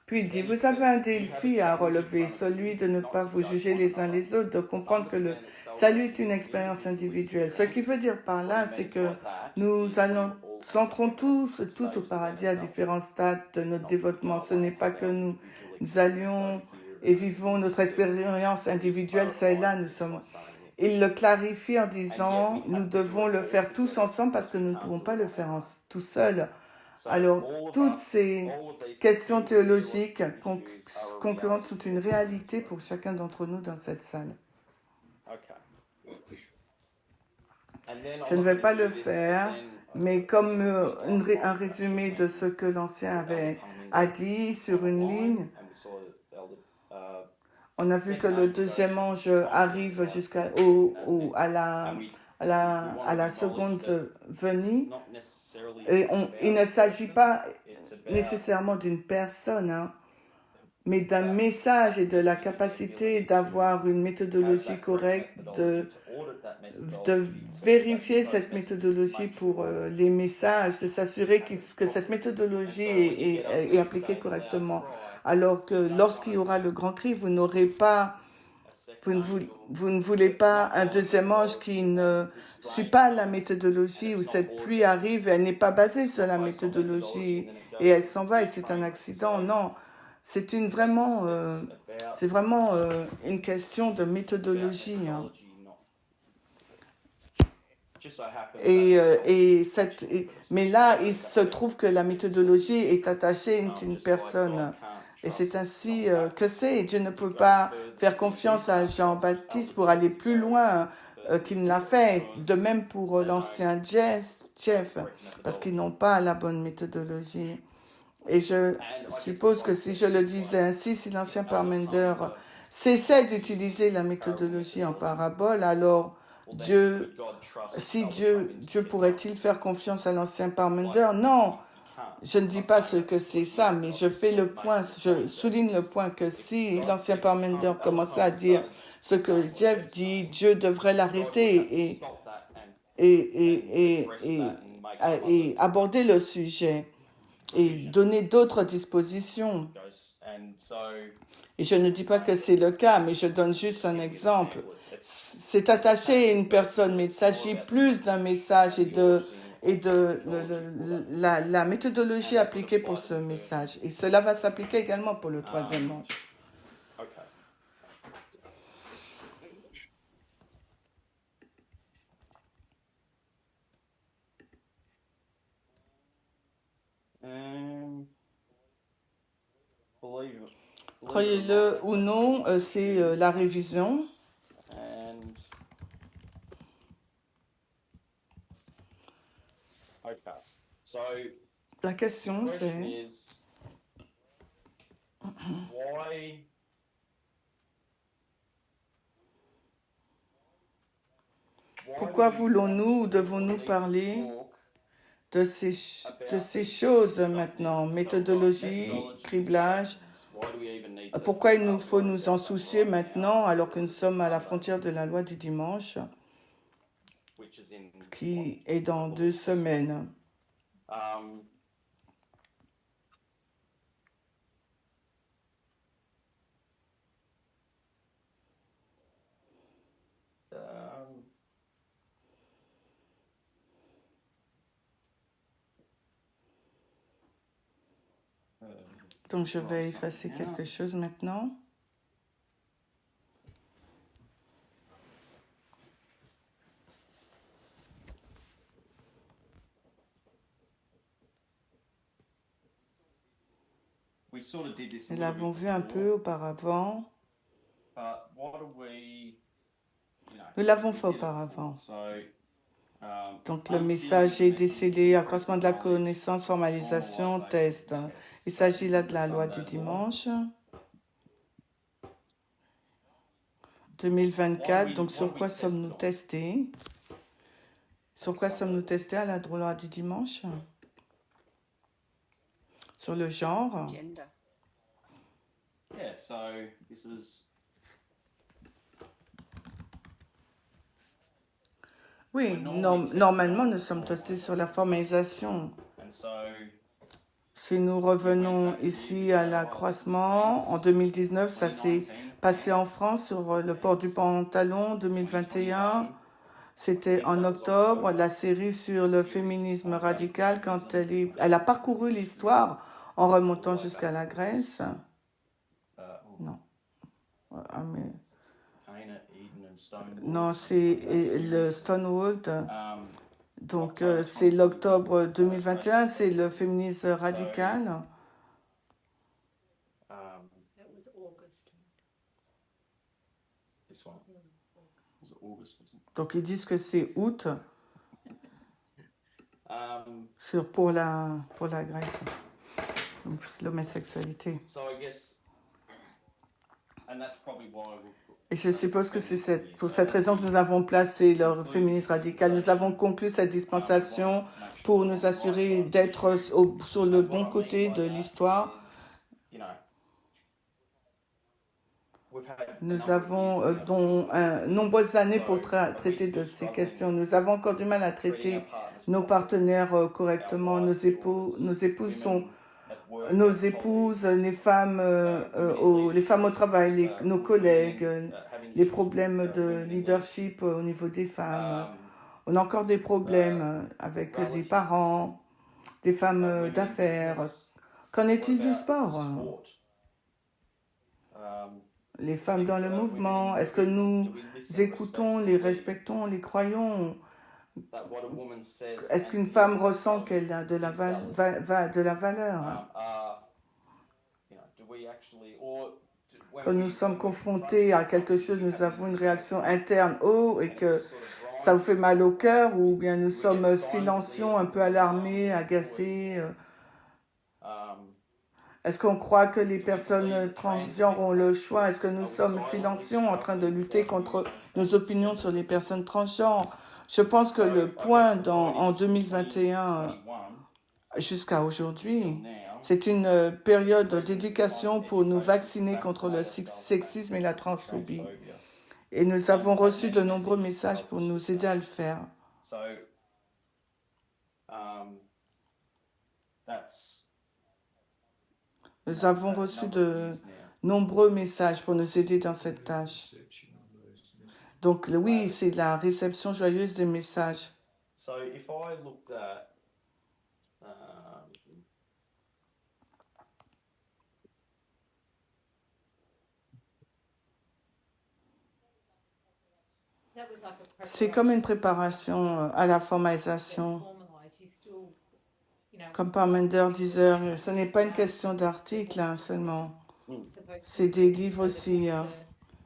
Puis il dit, vous avez un défi à relever, celui de ne pas vous juger les uns les autres, de comprendre que le salut est une expérience individuelle. Ce qui veut dire par là, c'est que nous entrons tous, tout au paradis à différents stades de notre dévotement. Ce n'est pas que nous allions et vivons notre expérience individuelle, ça et là, nous sommes... Il le clarifie en disant, nous devons le faire tous ensemble parce que nous ne pouvons pas le faire tout seuls. Alors, toutes ces questions théologiques concurrentes sont une réalité pour chacun d'entre nous dans cette salle. Je ne vais pas le faire, mais comme un résumé de ce que l'ancien a dit sur une ligne, on a vu que le deuxième ange arrive à la seconde venue. Et il ne s'agit pas nécessairement d'une personne, hein, mais d'un message et de la capacité d'avoir une méthodologie correcte, de vérifier cette méthodologie pour les messages, de s'assurer que cette méthodologie est appliquée correctement. Alors que lorsqu'il y aura le grand cri, vous n'aurez pas, vous ne voulez pas un deuxième ange qui ne suit pas la méthodologie, où cette pluie arrive et elle n'est pas basée sur la méthodologie et elle s'en va et c'est un accident. Non, c'est vraiment une question de méthodologie. Hein. Mais là, il se trouve que la méthodologie est attachée à une personne. Et c'est ainsi que c'est. Dieu ne peut pas faire confiance à Jean-Baptiste pour aller plus loin qu'il ne l'a fait. De même pour l'ancien Jeff, parce qu'ils n'ont pas la bonne méthodologie. Et je suppose que si je le disais ainsi, si l'ancien Parmenter cessait d'utiliser la méthodologie en parabole, alors Dieu pourrait-il faire confiance à l'ancien Parmenter? Non, je ne dis pas ce que c'est ça, mais je souligne le point que si l'ancien Parmenter commençait à dire ce que Jeff dit, Dieu devrait l'arrêter et aborder le sujet et donner d'autres dispositions. Et je ne dis pas que c'est le cas, mais je donne juste un exemple. C'est attaché à une personne, mais il s'agit plus d'un message et de la méthodologie appliquée pour ce message. Et cela va s'appliquer également pour le troisième ange. Croyez-le ou non, c'est la révision. La question, c'est pourquoi voulons-nous ou devons-nous parler de ces choses maintenant, méthodologie, criblage? Pourquoi il nous faut nous en soucier maintenant alors que nous sommes à la frontière de la loi du dimanche, qui est dans 2 semaines? Donc je vais effacer quelque chose maintenant.
we sort of did this a
Nous
little
l'avons
bit
vu un peu
before,
auparavant.
but what do we, you know,
Nous l'avons
we
fait
did it
auparavant.
before. So,
Donc le
unsealing
message
the
est
message,
décelé, accroissement de la
increasing knowledge,
connaissance, formalisation,
normalisation
test.
test.
Il
So
s'agit
this
là
is
de
the
la loi du
Sunday law.
dimanche
What are
2024.
we,
Donc
what
sur
are we
quoi
tested
sommes-nous
on?
testés? Sur
The
quoi
Sunday
sommes-nous
law.
testés à la loi du dimanche? Sur le genre.
Gender.
Yeah, so this is
Oui, normalement nous sommes testés sur la formalisation.
and so
Si nous revenons ici à l'accroissement, en 2019, ça s'est passé en France sur le port du pantalon. 2021, c'était en octobre, la série sur le féminisme radical, quand elle a parcouru l'histoire en remontant jusqu'à la Grèce. Non. Ah, mais... Non, c'est le Stonewall. Donc, c'est l'octobre 2021, c'est le féminisme radical.
That was August.
This one was August, wasn't it?
Donc, ils disent que c'est août
Um,
pour la Grèce. Donc, l'homosexualité.
so I guess, and that's probably why
Et je suppose que c'est pour cette raison que nous avons placé le féminisme radical. Nous avons conclu cette dispensation pour nous assurer d'être sur le bon côté de l'histoire. Nous avons nombreuses années pour traiter de ces questions. Nous avons encore du mal à traiter nos partenaires correctement. Nos épouses sont nos épouses, les femmes au travail, nos collègues, les problèmes de leadership au niveau des femmes. On a encore des problèmes avec des parents, des femmes d'affaires. Qu'en est-il du sport? Les femmes dans le mouvement, est-ce que nous écoutons, les respectons, les croyons? Est-ce qu'une femme ressent qu'elle a de la valeur? Quand nous sommes confrontés à quelque chose, nous avons une réaction interne et que ça vous fait mal au cœur, ou bien nous sommes silencieux, un peu alarmés, agacés. Est-ce qu'on croit que les personnes transgenres ont le choix? Est-ce que nous sommes silencieux en train de lutter contre nos opinions sur les personnes transgenres? Je pense que le point en 2021 jusqu'à aujourd'hui, c'est une période d'éducation pour nous vacciner contre le sexisme et la transphobie. Et nous avons reçu de nombreux messages pour nous aider à le faire. Nous avons reçu de nombreux messages pour nous aider dans cette tâche. Donc oui, c'est la réception joyeuse des messages. C'est comme une préparation à la formalisation. Comme Parmenter disait, ce n'est pas une question d'article hein, seulement. C'est des livres aussi.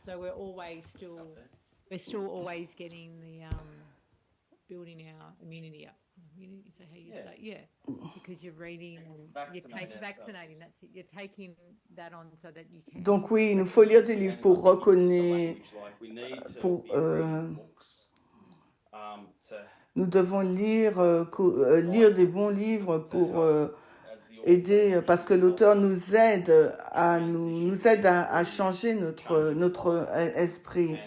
So we're still always getting the building our immunity up. Immunity, is that how you like? Yeah, because you're reading, you're vaccinating. That's it. You're taking that on so that you can.
Donc oui, il nous faut lire des livres pour reconnaître. Nous devons lire des bons livres pour aider, parce que l'auteur nous aide à changer notre esprit.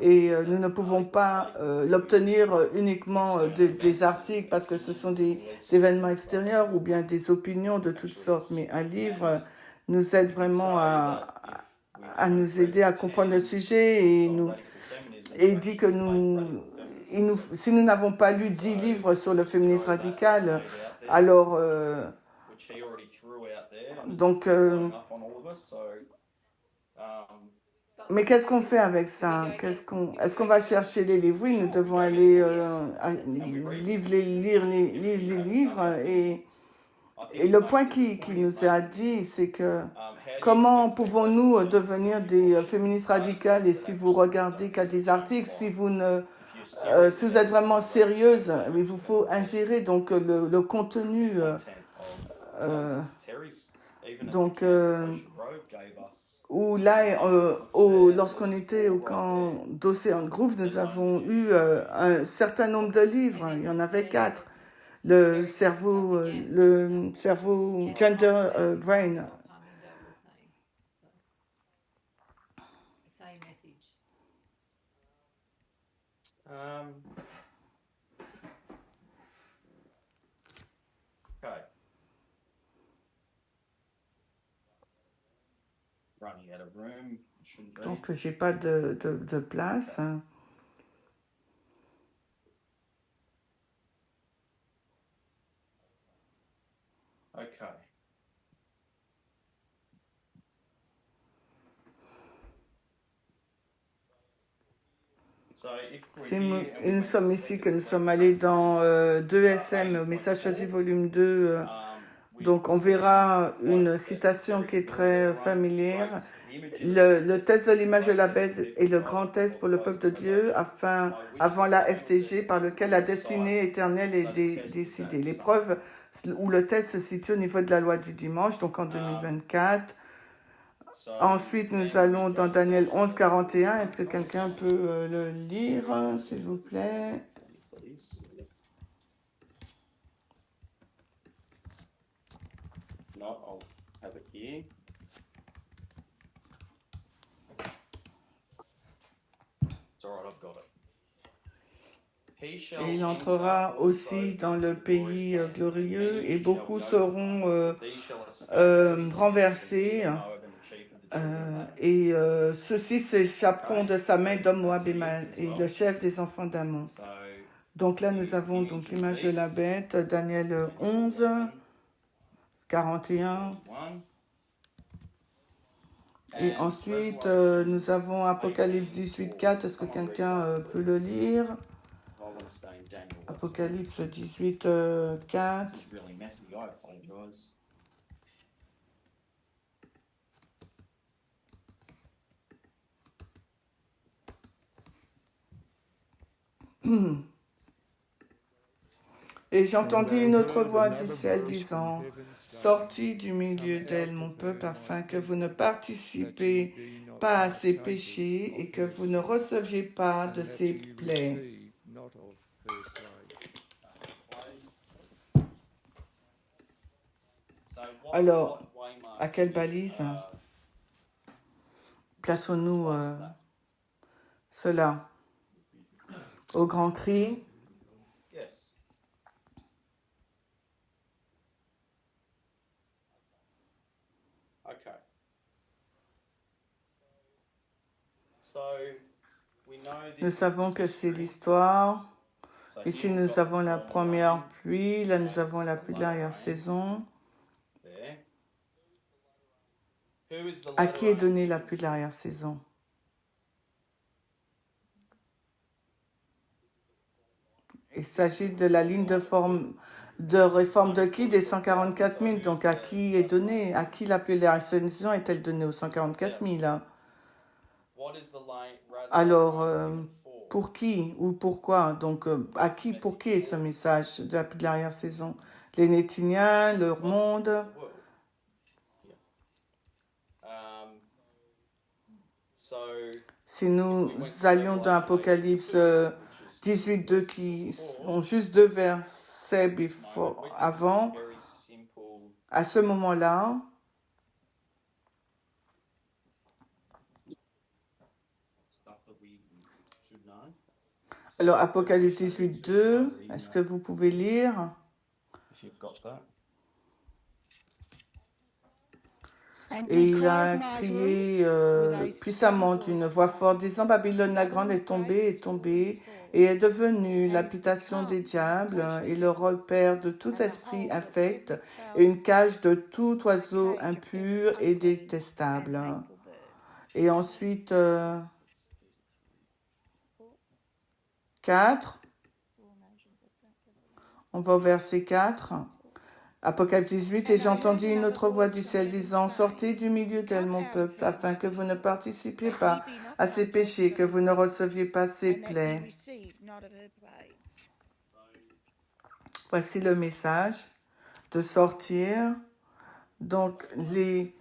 Et nous ne pouvons pas l'obtenir uniquement des articles parce que ce sont des événements extérieurs ou bien des opinions de toutes sortes. Mais un livre nous aide vraiment à nous aider à comprendre le sujet et dit que si nous n'avons pas lu 10 livres sur le féminisme radical, alors mais qu'est-ce qu'on fait avec ça? Est-ce qu'on va chercher les livres? Oui, nous devons aller lire les livres Et le point qui nous a dit, c'est que comment pouvons-nous devenir des féministes radicales? Et si vous regardez qu'à des articles, si vous êtes vraiment sérieuse, il vous faut ingérer donc le contenu. Donc, où là, lorsqu'on était au camp d'Ocean Grove, nous avons eu un certain nombre de livres. Il y en avait 4. Le cerveau gender brain.
Parminder was saying. So, same message.
Okay. Running out of room. Shouldn't be.
Donc, j'ai pas de place.
Okay. So if we're
Si
here
nous,
and we
nous
went to
sommes ici, que nous
Second
sommes allés
Saturday,
dans 2SM, au message choisi volume 2, donc on verra une citation qui est très familière. Le test de l'image de la bête est le grand test pour le peuple de Dieu avant la FTG par lequel la destinée éternelle est décidée. L'épreuve où le test se situe au niveau de la loi du dimanche, donc en 2024. Ensuite, nous allons dans Daniel 11, 41. Est-ce que quelqu'un peut le lire, s'il vous plaît?
No, I'll have it here. It's all right, I've got it. He shall
Et il
enter
entrera
also
aussi dans le
into the
pays
glorious land,
glorieux,
many
et
shall
beaucoup
go
seront
forth, these shall escape the
renversés,
Moab and the chief of the children of Ammon.
et ceux-ci s'échapperont de sa main d'homme Moab et le chef des enfants d'Ammon.
So,
Donc là, nous avons donc l'image de la bête, Daniel 11, 41. Et ensuite, nous avons Apocalypse 18, 4. Est-ce que quelqu'un peut le lire? Apocalypse 18, 4.
This is really messy, I apologize.
Et j'entendis une autre voix du ciel disant, sortis du milieu d'elle, mon peuple, afin que vous ne participez pas à ses péchés et que vous ne receviez pas de ses plaies. Alors, à quelle balise plaçons-nous cela? Au grand cri.
Yes. Okay. So, we know this.
Nous savons que c'est l'histoire.
So
Ici,
here we've
nous
got
avons
the
la
storm
première
running
pluie. Là, nous avons la pluie de l'arrière-saison.
there. Who is the
À
latter
qui est
rain?
donnée la pluie de l'arrière-saison? Il s'agit de la ligne de réforme de qui? Des 144 000. Donc, à qui est donnée? À qui la pluie de l'arrière-saison est-elle donnée? Aux 144 000.
What is the latter
Alors,
rain for?
pour qui ou pourquoi? Donc, à qui, pour qui est ce message de la pluie de l'arrière-saison? Les Nétiniens, leur monde.
The world. Yeah. So,
Si nous allions dans Apocalypse 18, 2, qui ont juste 2 versets avant,
very simple.
à ce moment-là,
Stuff that we should know.
alors Apocalypse 18, 2, est-ce que vous pouvez lire?
If you've got that.
Et il a crié puissamment d'une voix forte, disant, Babylone la grande est tombée, et est devenue l'habitation des diables, et le repère de tout esprit infect, et une cage de tout oiseau impur et détestable. Et ensuite, 4, on va au verset 4. Apocalypse 18, et j'ai entendu une autre voix du ciel disant, sortez du milieu d'elle, mon peuple, afin que vous ne participiez pas à ses péchés, que vous ne receviez pas ses plaies. Voici le message de sortir. Donc, les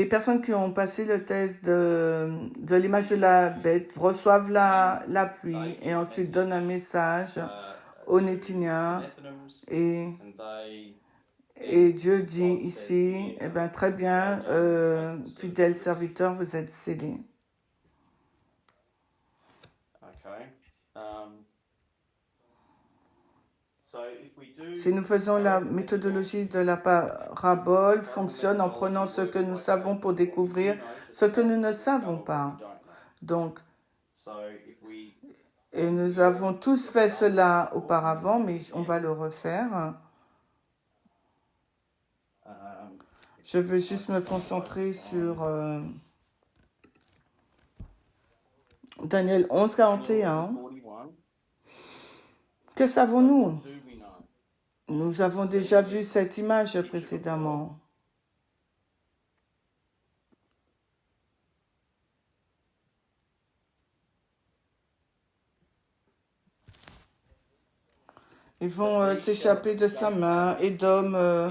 personnes qui ont passé le test de l'image de la bête reçoivent la pluie et ensuite donnent un message aux Néthiniens et Dieu dit ici, eh bien, très bien, fidèles serviteurs, vous êtes scellés. Si nous faisons la méthodologie de la parabole, fonctionne en prenant ce que nous savons pour découvrir ce que nous ne savons pas. Donc, et nous avons tous fait cela auparavant, mais on va le refaire. Je veux juste me concentrer sur Daniel 11, 41. Que savons-nous? Nous avons déjà vu cette image précédemment. Ils vont s'échapper de sa main, Édom,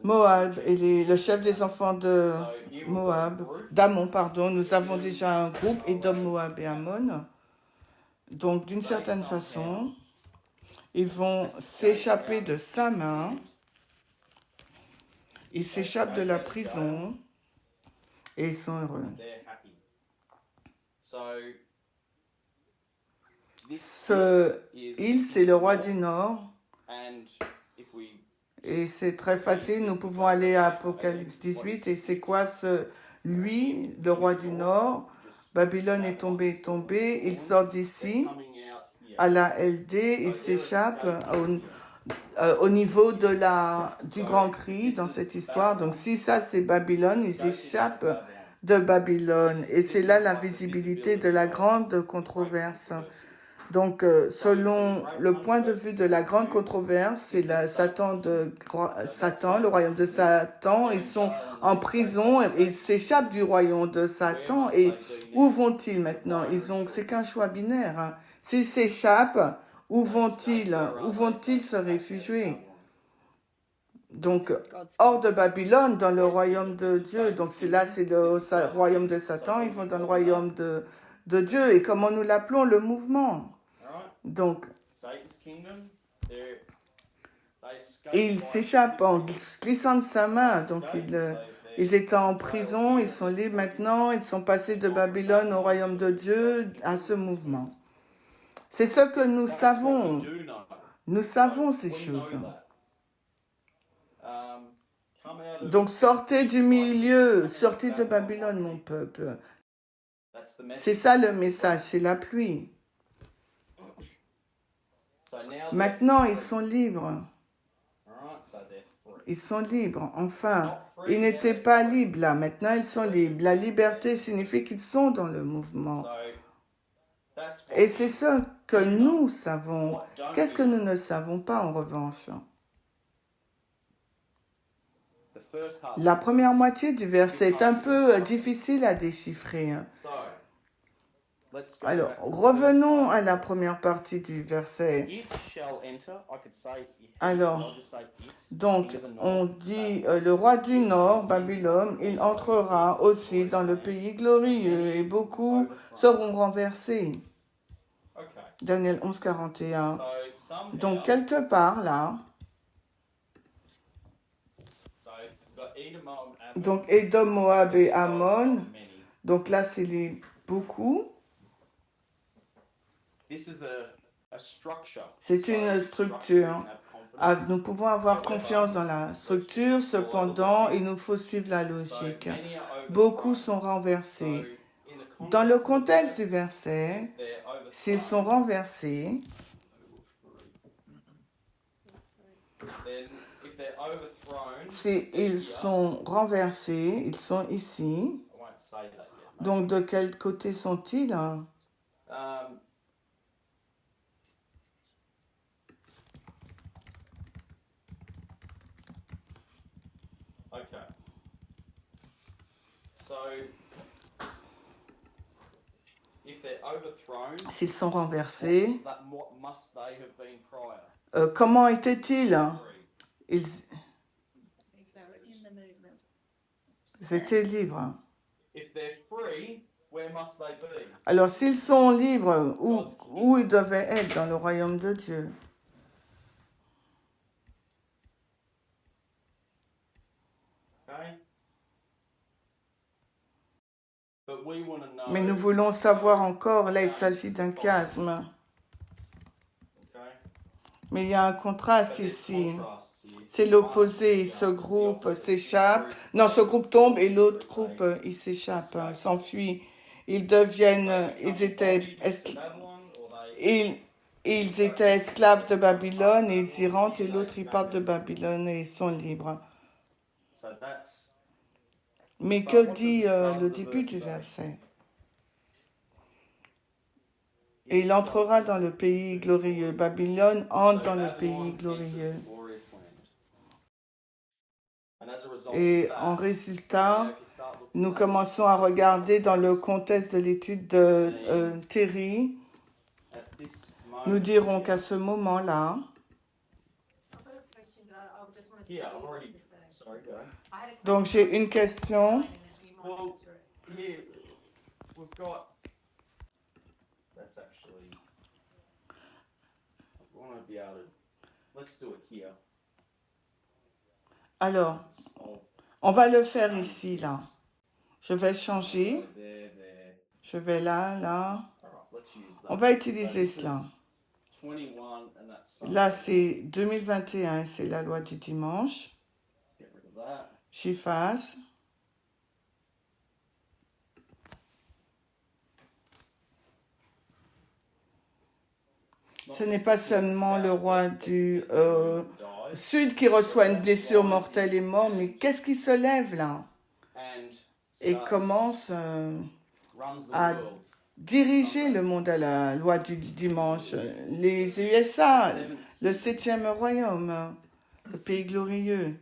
Moab et le chef des enfants de Moab, d'Ammon, pardon. Nous avons déjà un groupe, Édom, Moab et Ammon. Donc, d'une certaine façon, ils vont s'échapper de sa main. Ils s'échappent de la prison et ils sont heureux. Il, c'est le roi du Nord. Et c'est très facile, nous pouvons aller à Apocalypse 18. Et c'est quoi lui, le roi du Nord? Babylone est tombé. Il sort d'ici à la LD, il s'échappe au niveau du grand cri dans cette histoire. Donc si ça c'est Babylone, ils échappent de Babylone. Et c'est là la visibilité de la grande controverse. Donc, selon le point de vue de la grande controverse, c'est Satan, le royaume de Satan. Ils sont en prison et ils s'échappent du royaume de Satan. Et où vont-ils maintenant? C'est qu'un choix binaire. Hein. S'ils s'échappent, où vont-ils se réfugier? Donc, hors de Babylone, dans le royaume de Dieu. Donc, c'est le royaume de Satan. Ils vont dans le royaume de Dieu. Et comment nous l'appelons? Le mouvement. Donc, ils s'échappent en glissant de sa main. Donc, ils étaient en prison, ils sont libres maintenant, ils sont passés de Babylone au royaume de Dieu, à ce mouvement. C'est ce que nous savons. Nous savons ces choses. Donc, sortez du milieu, sortez de Babylone, mon peuple. C'est ça le message, c'est la pluie. Maintenant, ils sont libres. Ils sont libres, enfin. Ils n'étaient pas libres là, maintenant ils sont libres. La liberté signifie qu'ils sont dans le mouvement. Et c'est ce que nous savons. Qu'est-ce que nous ne savons pas en revanche? La première moitié du verset est un peu difficile à déchiffrer. Alors, revenons à la première partie du verset. Alors, donc, on dit, le roi du Nord, Babylone, il entrera aussi dans le pays glorieux et beaucoup seront renversés. Daniel 11, 41. Donc, quelque part là, donc Édom, Moab et Ammon, donc là c'est les beaucoup. C'est une structure. Nous pouvons avoir confiance dans la structure, cependant, il nous faut suivre la logique. Beaucoup sont renversés. Dans le contexte du verset, s'ils sont renversés, ils sont renversés, ils sont ici. Donc, de quel côté sont-ils?
Okay. So, if they're overthrown,
S'ils sont renversés,
what must they have been prior?
comment étaient-ils?
Free.
Ils
If they were in the movement.
étaient libres.
If they're free, where must they be?
Alors, s'ils sont libres, où ils devaient être dans le royaume de Dieu?
Okay. But we want to know.
Mais nous voulons savoir encore, là il s'agit d'un chiasme.
Okay.
Mais il y a un contraste
But there's
ici.
contrasts here.
C'est l'opposé. Ce groupe s'échappe. Non, ce groupe tombe et l'autre groupe, il s'échappe, s'enfuit. Ils deviennent, ils étaient esclaves de Babylone et ils y rentrent et l'autre ils partent de Babylone et ils sont libres.
So that's
Mais que dit le début du verset? Et il entrera dans le pays glorieux. Babylone entre dans le pays glorieux. Et en résultat, nous commençons à regarder dans le contexte de l'étude de Terry. Nous dirons qu'à ce moment-là,
I've got a question, but I just want to
Yeah,
see
I've already.
what you say.
Sorry, go.
I had a
donc j'ai une question.
question and you might
Well,
answer it.
here we've got. That's actually. I want to be able to. Let's do it here.
Alors,
I'll
on va le faire ici, là. Je vais changer.
go there.
Je vais là, là.
All right, let's use that.
On va utiliser
So this
cela.
is 21, and that's Sunday.
Là, c'est 2021, c'est la loi du dimanche.
Get rid of that.
J'efface. Ce n'est pas seulement le roi du sud qui reçoit une blessure mortelle et mort, mais qu'est-ce qui se lève là et commence à diriger le monde à la loi du dimanche? Les USA, le 7e royaume, le pays glorieux.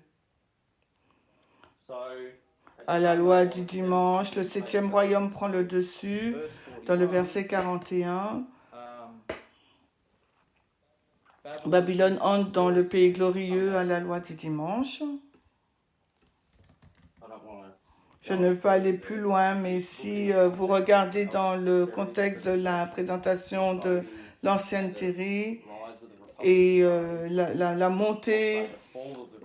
À la loi du dimanche, le 7e royaume prend le dessus dans le verset 41. Babylone entre dans le pays glorieux à la loi du dimanche. Je ne veux pas aller plus loin, mais si vous regardez dans le contexte de la présentation de l'ancienne Terry et la montée,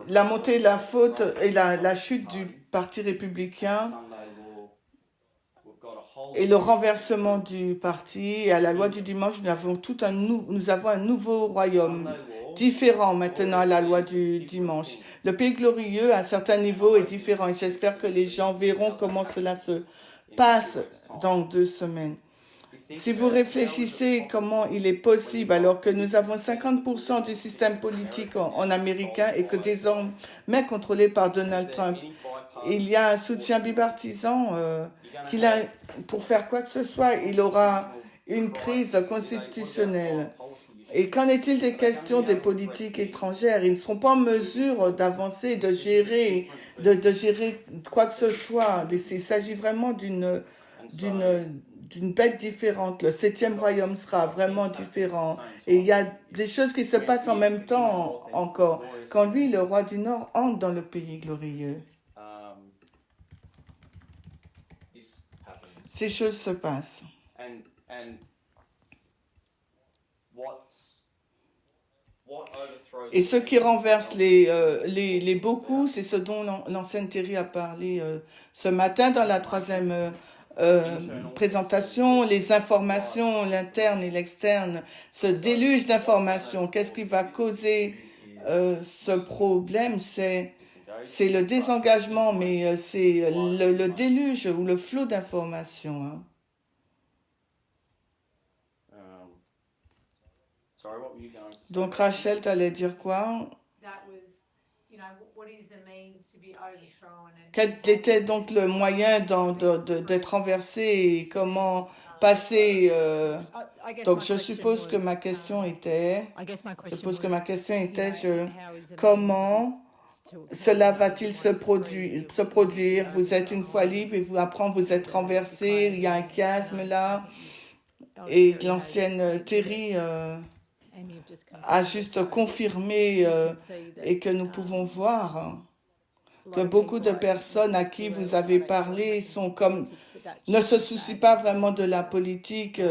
la faute et la chute du Parti républicain et le renversement du parti, et à la loi du dimanche, nous avons un nouveau royaume, différent maintenant à la loi du dimanche. Le pays glorieux, à un certain niveau, est différent et j'espère que les gens verront comment cela se passe dans 2 semaines. Si vous réfléchissez comment il est possible, alors que nous avons 50% du système politique en américain et que désormais contrôlé par Donald Trump, il y a un soutien bipartisan pour faire quoi que ce soit, il aura une crise constitutionnelle. Et qu'en est-il des questions des politiques étrangères? Ils ne seront pas en mesure d'avancer, de gérer quoi que ce soit. Il s'agit vraiment d'une bête différente. Le 7e royaume sera vraiment différent. Et il y a des choses qui se passent en même temps encore. Quand lui, le roi du Nord, entre dans le pays glorieux. Ces choses se passent. Et ce qui renverse les beaucoup, c'est ce dont l'ancienne Terry a parlé ce matin dans la 3e présentation, les informations, l'interne et l'externe, ce déluge d'informations. Qu'est-ce qui va causer ce problème? C'est le désengagement, mais c'est le déluge ou le flot d'informations. Hein. Donc Rachel, tu allais dire quoi? Quel était donc le moyen d'être renversé et comment passer donc je suppose que ma question était comment cela va-t-il se produire? Vous êtes une fois libre et après vous êtes renversé. Il y a un chiasme là. Et l'ancienne Terry a juste confirmé et que nous pouvons voir que beaucoup de personnes à qui vous avez parlé sont comme ne se soucient pas vraiment de la politique.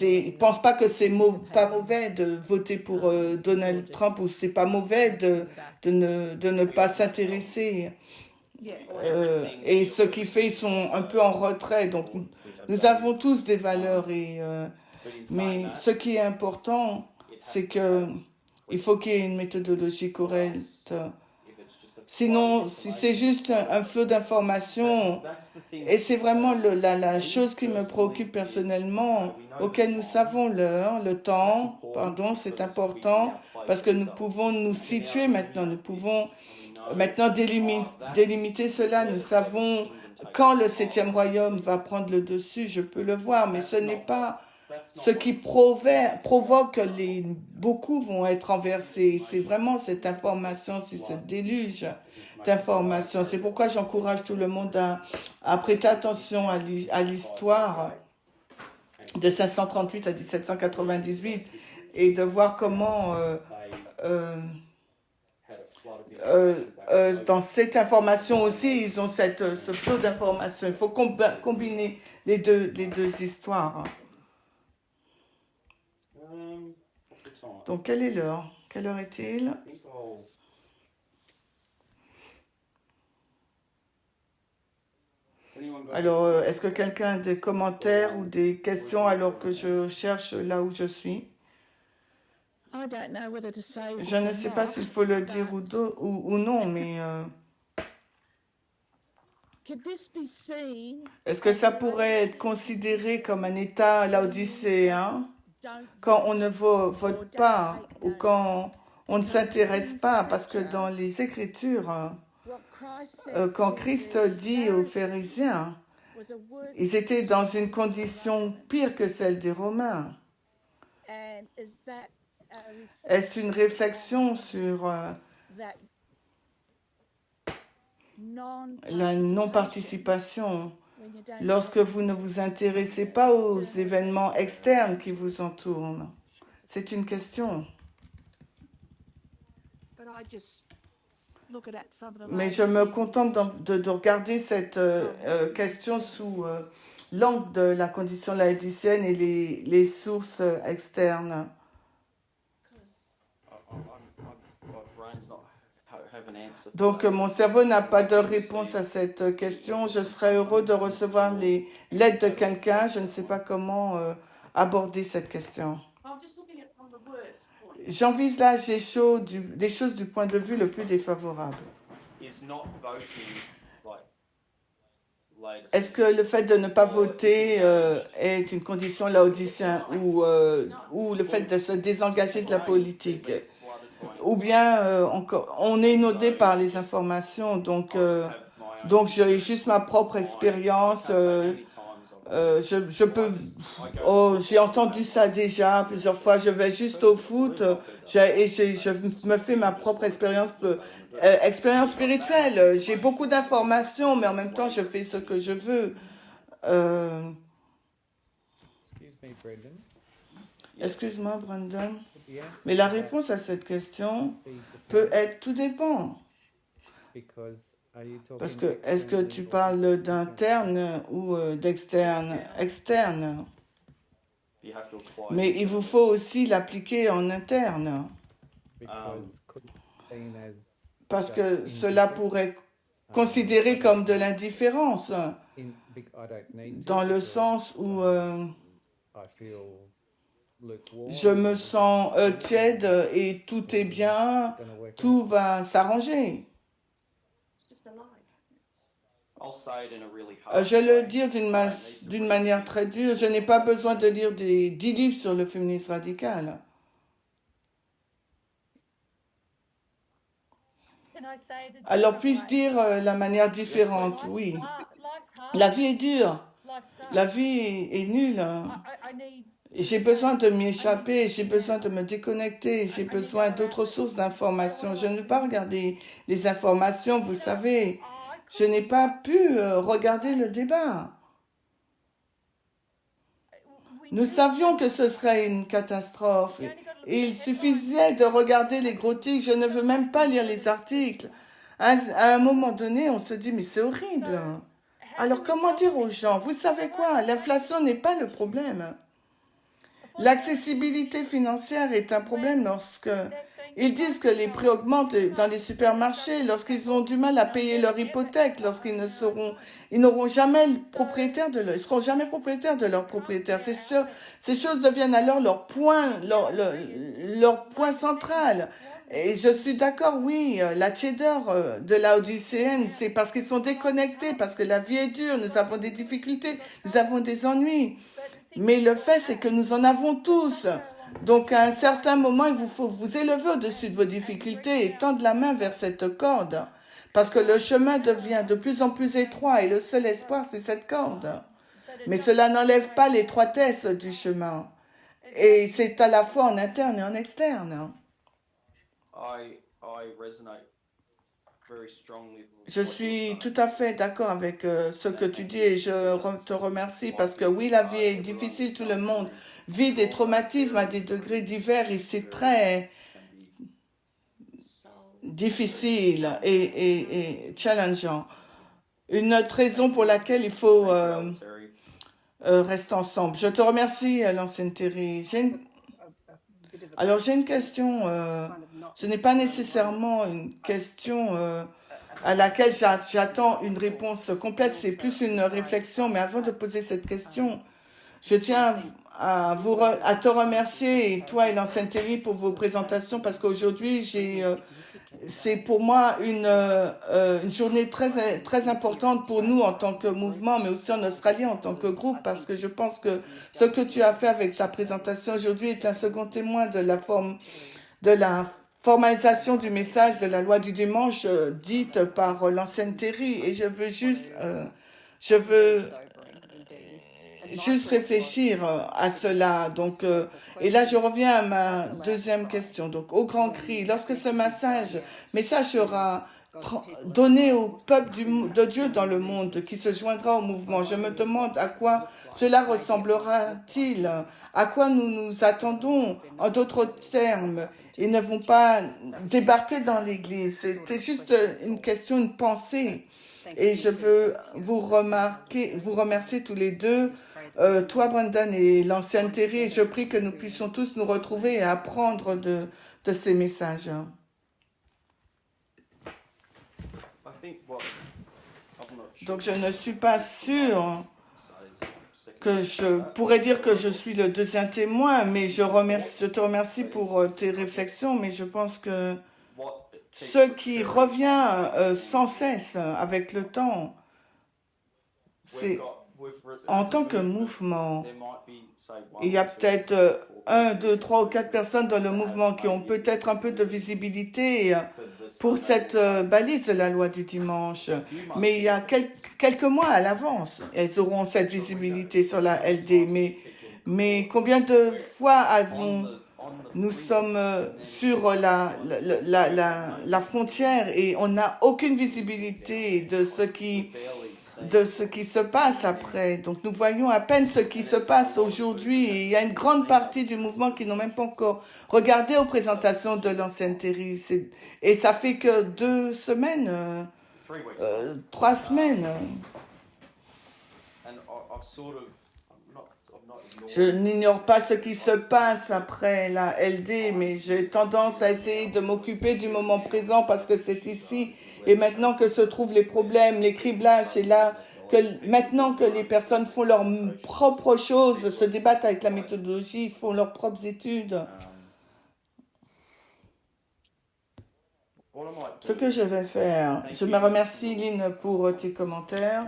Ils pensent pas que c'est pas mauvais de voter pour Donald Trump ou c'est pas mauvais de ne pas s'intéresser. Et ce qui fait, ils sont un peu en retrait. Donc, nous avons tous des valeurs mais ce qui est important, c'est que il faut qu'il y ait une méthodologie correcte. Sinon, si c'est juste un flot d'informations, et c'est vraiment la chose qui me préoccupe personnellement, auquel nous savons l'heure, le temps, pardon, c'est important, parce que nous pouvons nous situer maintenant, nous pouvons maintenant délimiter cela, nous savons quand le 7e royaume va prendre le dessus, je peux le voir, mais ce n'est pas ce qui provoque que beaucoup vont être renversés. C'est vraiment cette information, c'est ce déluge d'informations. C'est pourquoi j'encourage tout le monde à prêter attention à l'histoire de 538 à 1798 et de voir comment dans cette information aussi, ils ont ce flot d'informations. Il faut combiner les deux histoires. Donc, quelle est l'heure? Quelle heure est-il? Alors, est-ce que quelqu'un a des commentaires ou des questions alors que je cherche là où je suis? Je ne sais pas s'il faut le dire ou non, mais est-ce que ça pourrait être considéré comme un état laodicéen quand on ne vote pas ou quand on ne s'intéresse pas? Parce que dans les Écritures, quand Christ dit aux pharisiens, ils étaient dans une condition pire que celle des Romains. Est-ce une réflexion sur la non-participation lorsque vous ne vous intéressez pas aux événements externes qui vous entourent? C'est une question. Mais je me contente de regarder cette question sous l'angle de la condition laodicienne et les sources externes. Donc, mon cerveau n'a pas de réponse à cette question. Je serais heureux de recevoir l'aide de quelqu'un. Je ne sais pas comment aborder cette question. J'envisage les choses du point de vue le plus défavorable. Est-ce que le fait de ne pas voter est une condition laodicienne ou le fait de se désengager de la politique? Ou bien on est inondé par les informations, donc j'ai juste ma propre expérience. J'ai entendu ça déjà plusieurs fois. Je vais juste au foot et je me fais ma propre expérience spirituelle. J'ai beaucoup d'informations, mais en même temps, je fais ce que je veux. Excuse-moi, Brandon. Mais la réponse à cette question peut être tout dépend. Parce que est-ce que tu parles d'interne ou d'externe? Externe. Mais il vous faut aussi l'appliquer en interne. Parce que cela pourrait considérer comme de l'indifférence. Dans le sens où je me sens tiède et tout est bien, tout va s'arranger. Je vais le dire d'une manière très dure. Je n'ai pas besoin de lire 10 livres sur le féminisme radical. Alors puis-je dire la manière différente? Oui. La vie est dure. La vie est nulle. J'ai besoin de m'y échapper, j'ai besoin de me déconnecter, j'ai besoin d'autres sources d'informations. Je ne veux pas regarder les informations, vous savez. Je n'ai pas pu regarder le débat. Nous savions que ce serait une catastrophe. Il suffisait de regarder les gros titres. Je ne veux même pas lire les articles. À un moment donné, on se dit, mais c'est horrible. Alors comment dire aux gens, vous savez quoi, l'inflation n'est pas le problème. L'accessibilité financière est un problème lorsque ils disent que les prix augmentent dans les supermarchés, lorsqu'ils ont du mal à payer leur hypothèque, lorsqu'ils ne seront, ils n'auront jamais le propriétaire de leur, ils seront jamais propriétaires de leur propriétaire. Ces choses deviennent alors leur point central. Et je suis d'accord, oui, la cheddar de la Odysséenne, c'est parce qu'ils sont déconnectés, parce que la vie est dure, nous avons des difficultés, nous avons des ennuis. Mais le fait, c'est que nous en avons tous. Donc, à un certain moment, il vous faut vous élever au-dessus de vos difficultés et tendre la main vers cette corde. Parce que le chemin devient de plus en plus étroit et le seul espoir, c'est cette corde. Mais cela n'enlève pas l'étroitesse du chemin. Et c'est à la fois en interne et en externe. Je suis tout à fait d'accord avec ce que tu dis et te remercie parce que oui, la vie est difficile, tout le monde vit des traumatismes à des degrés divers et c'est très difficile et challengeant. Une autre raison pour laquelle il faut rester ensemble. Je te remercie, l'ancienne Terry. Alors j'ai une question, ce n'est pas nécessairement une question à laquelle j'attends une réponse complète, c'est plus une réflexion, mais avant de poser cette question, je tiens à te remercier, et toi et l'ancienne Terry, pour vos présentations, parce qu'aujourd'hui, c'est pour moi une journée très importante pour nous en tant que mouvement, mais aussi en Australie en tant que groupe, parce que je pense que ce que tu as fait avec ta présentation aujourd'hui est un second témoin de la formalisation du message de la loi du dimanche dite par l'ancienne Terry. Et je veux juste réfléchir à cela. Donc, et là, je reviens à ma deuxième question. Donc, au grand cri, lorsque ce message sera donné au peuple de Dieu dans le monde qui se joindra au mouvement, je me demande à quoi cela ressemblera-t-il, à quoi nous nous attendons. En d'autres termes, ils ne vont pas débarquer dans l'église. C'était juste une question, une pensée. Et je veux vous remercier tous les deux, toi Brendan et l'ancienne Terry, et je prie que nous puissions tous nous retrouver et apprendre de ces messages. Donc je ne suis pas sûre que je pourrais dire que je suis le deuxième témoin, mais je te remercie pour tes réflexions, mais je pense que ce qui revient sans cesse avec le temps, c'est en tant que mouvement, il y a peut-être 1, 2, 3 ou 4 personnes dans le mouvement qui ont peut-être un peu de visibilité pour cette balise de la loi du dimanche. Mais il y a quelques mois à l'avance, elles auront cette visibilité sur la LD. Mais combien de fois nous sommes sur la frontière et on n'a aucune visibilité de ce qui se passe après. Donc nous voyons à peine ce qui se passe aujourd'hui et il y a une grande partie du mouvement qui n'ont même pas encore regardé aux présentations de l'ancienne Terry. Et ça fait que 2 semaines, 3 semaines. Je n'ignore pas ce qui se passe après la LD, mais j'ai tendance à essayer de m'occuper du moment présent parce que c'est ici et maintenant que se trouvent les problèmes, les criblages. C'est là que maintenant que les personnes font leurs propres choses, se débattent avec la méthodologie, font leurs propres études. Ce que je vais faire, je me remercie Lynn pour tes commentaires.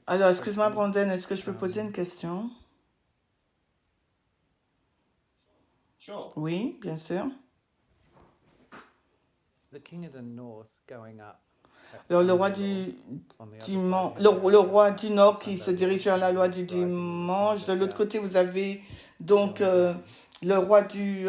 Alors, excuse-moi, Brandon, est-ce que je peux poser une question? Oui, bien sûr.
the king of the north going up at
Alors, le
Sunday
roi
law
du
on the other side
dimanche,
you have
le roi du nord qui
Sunday
se
law,
dirige vers la
which
loi
is
du
rising and the
dimanche.
kings
De
of
l'autre
south
côté, vous avez donc
going down.
le roi du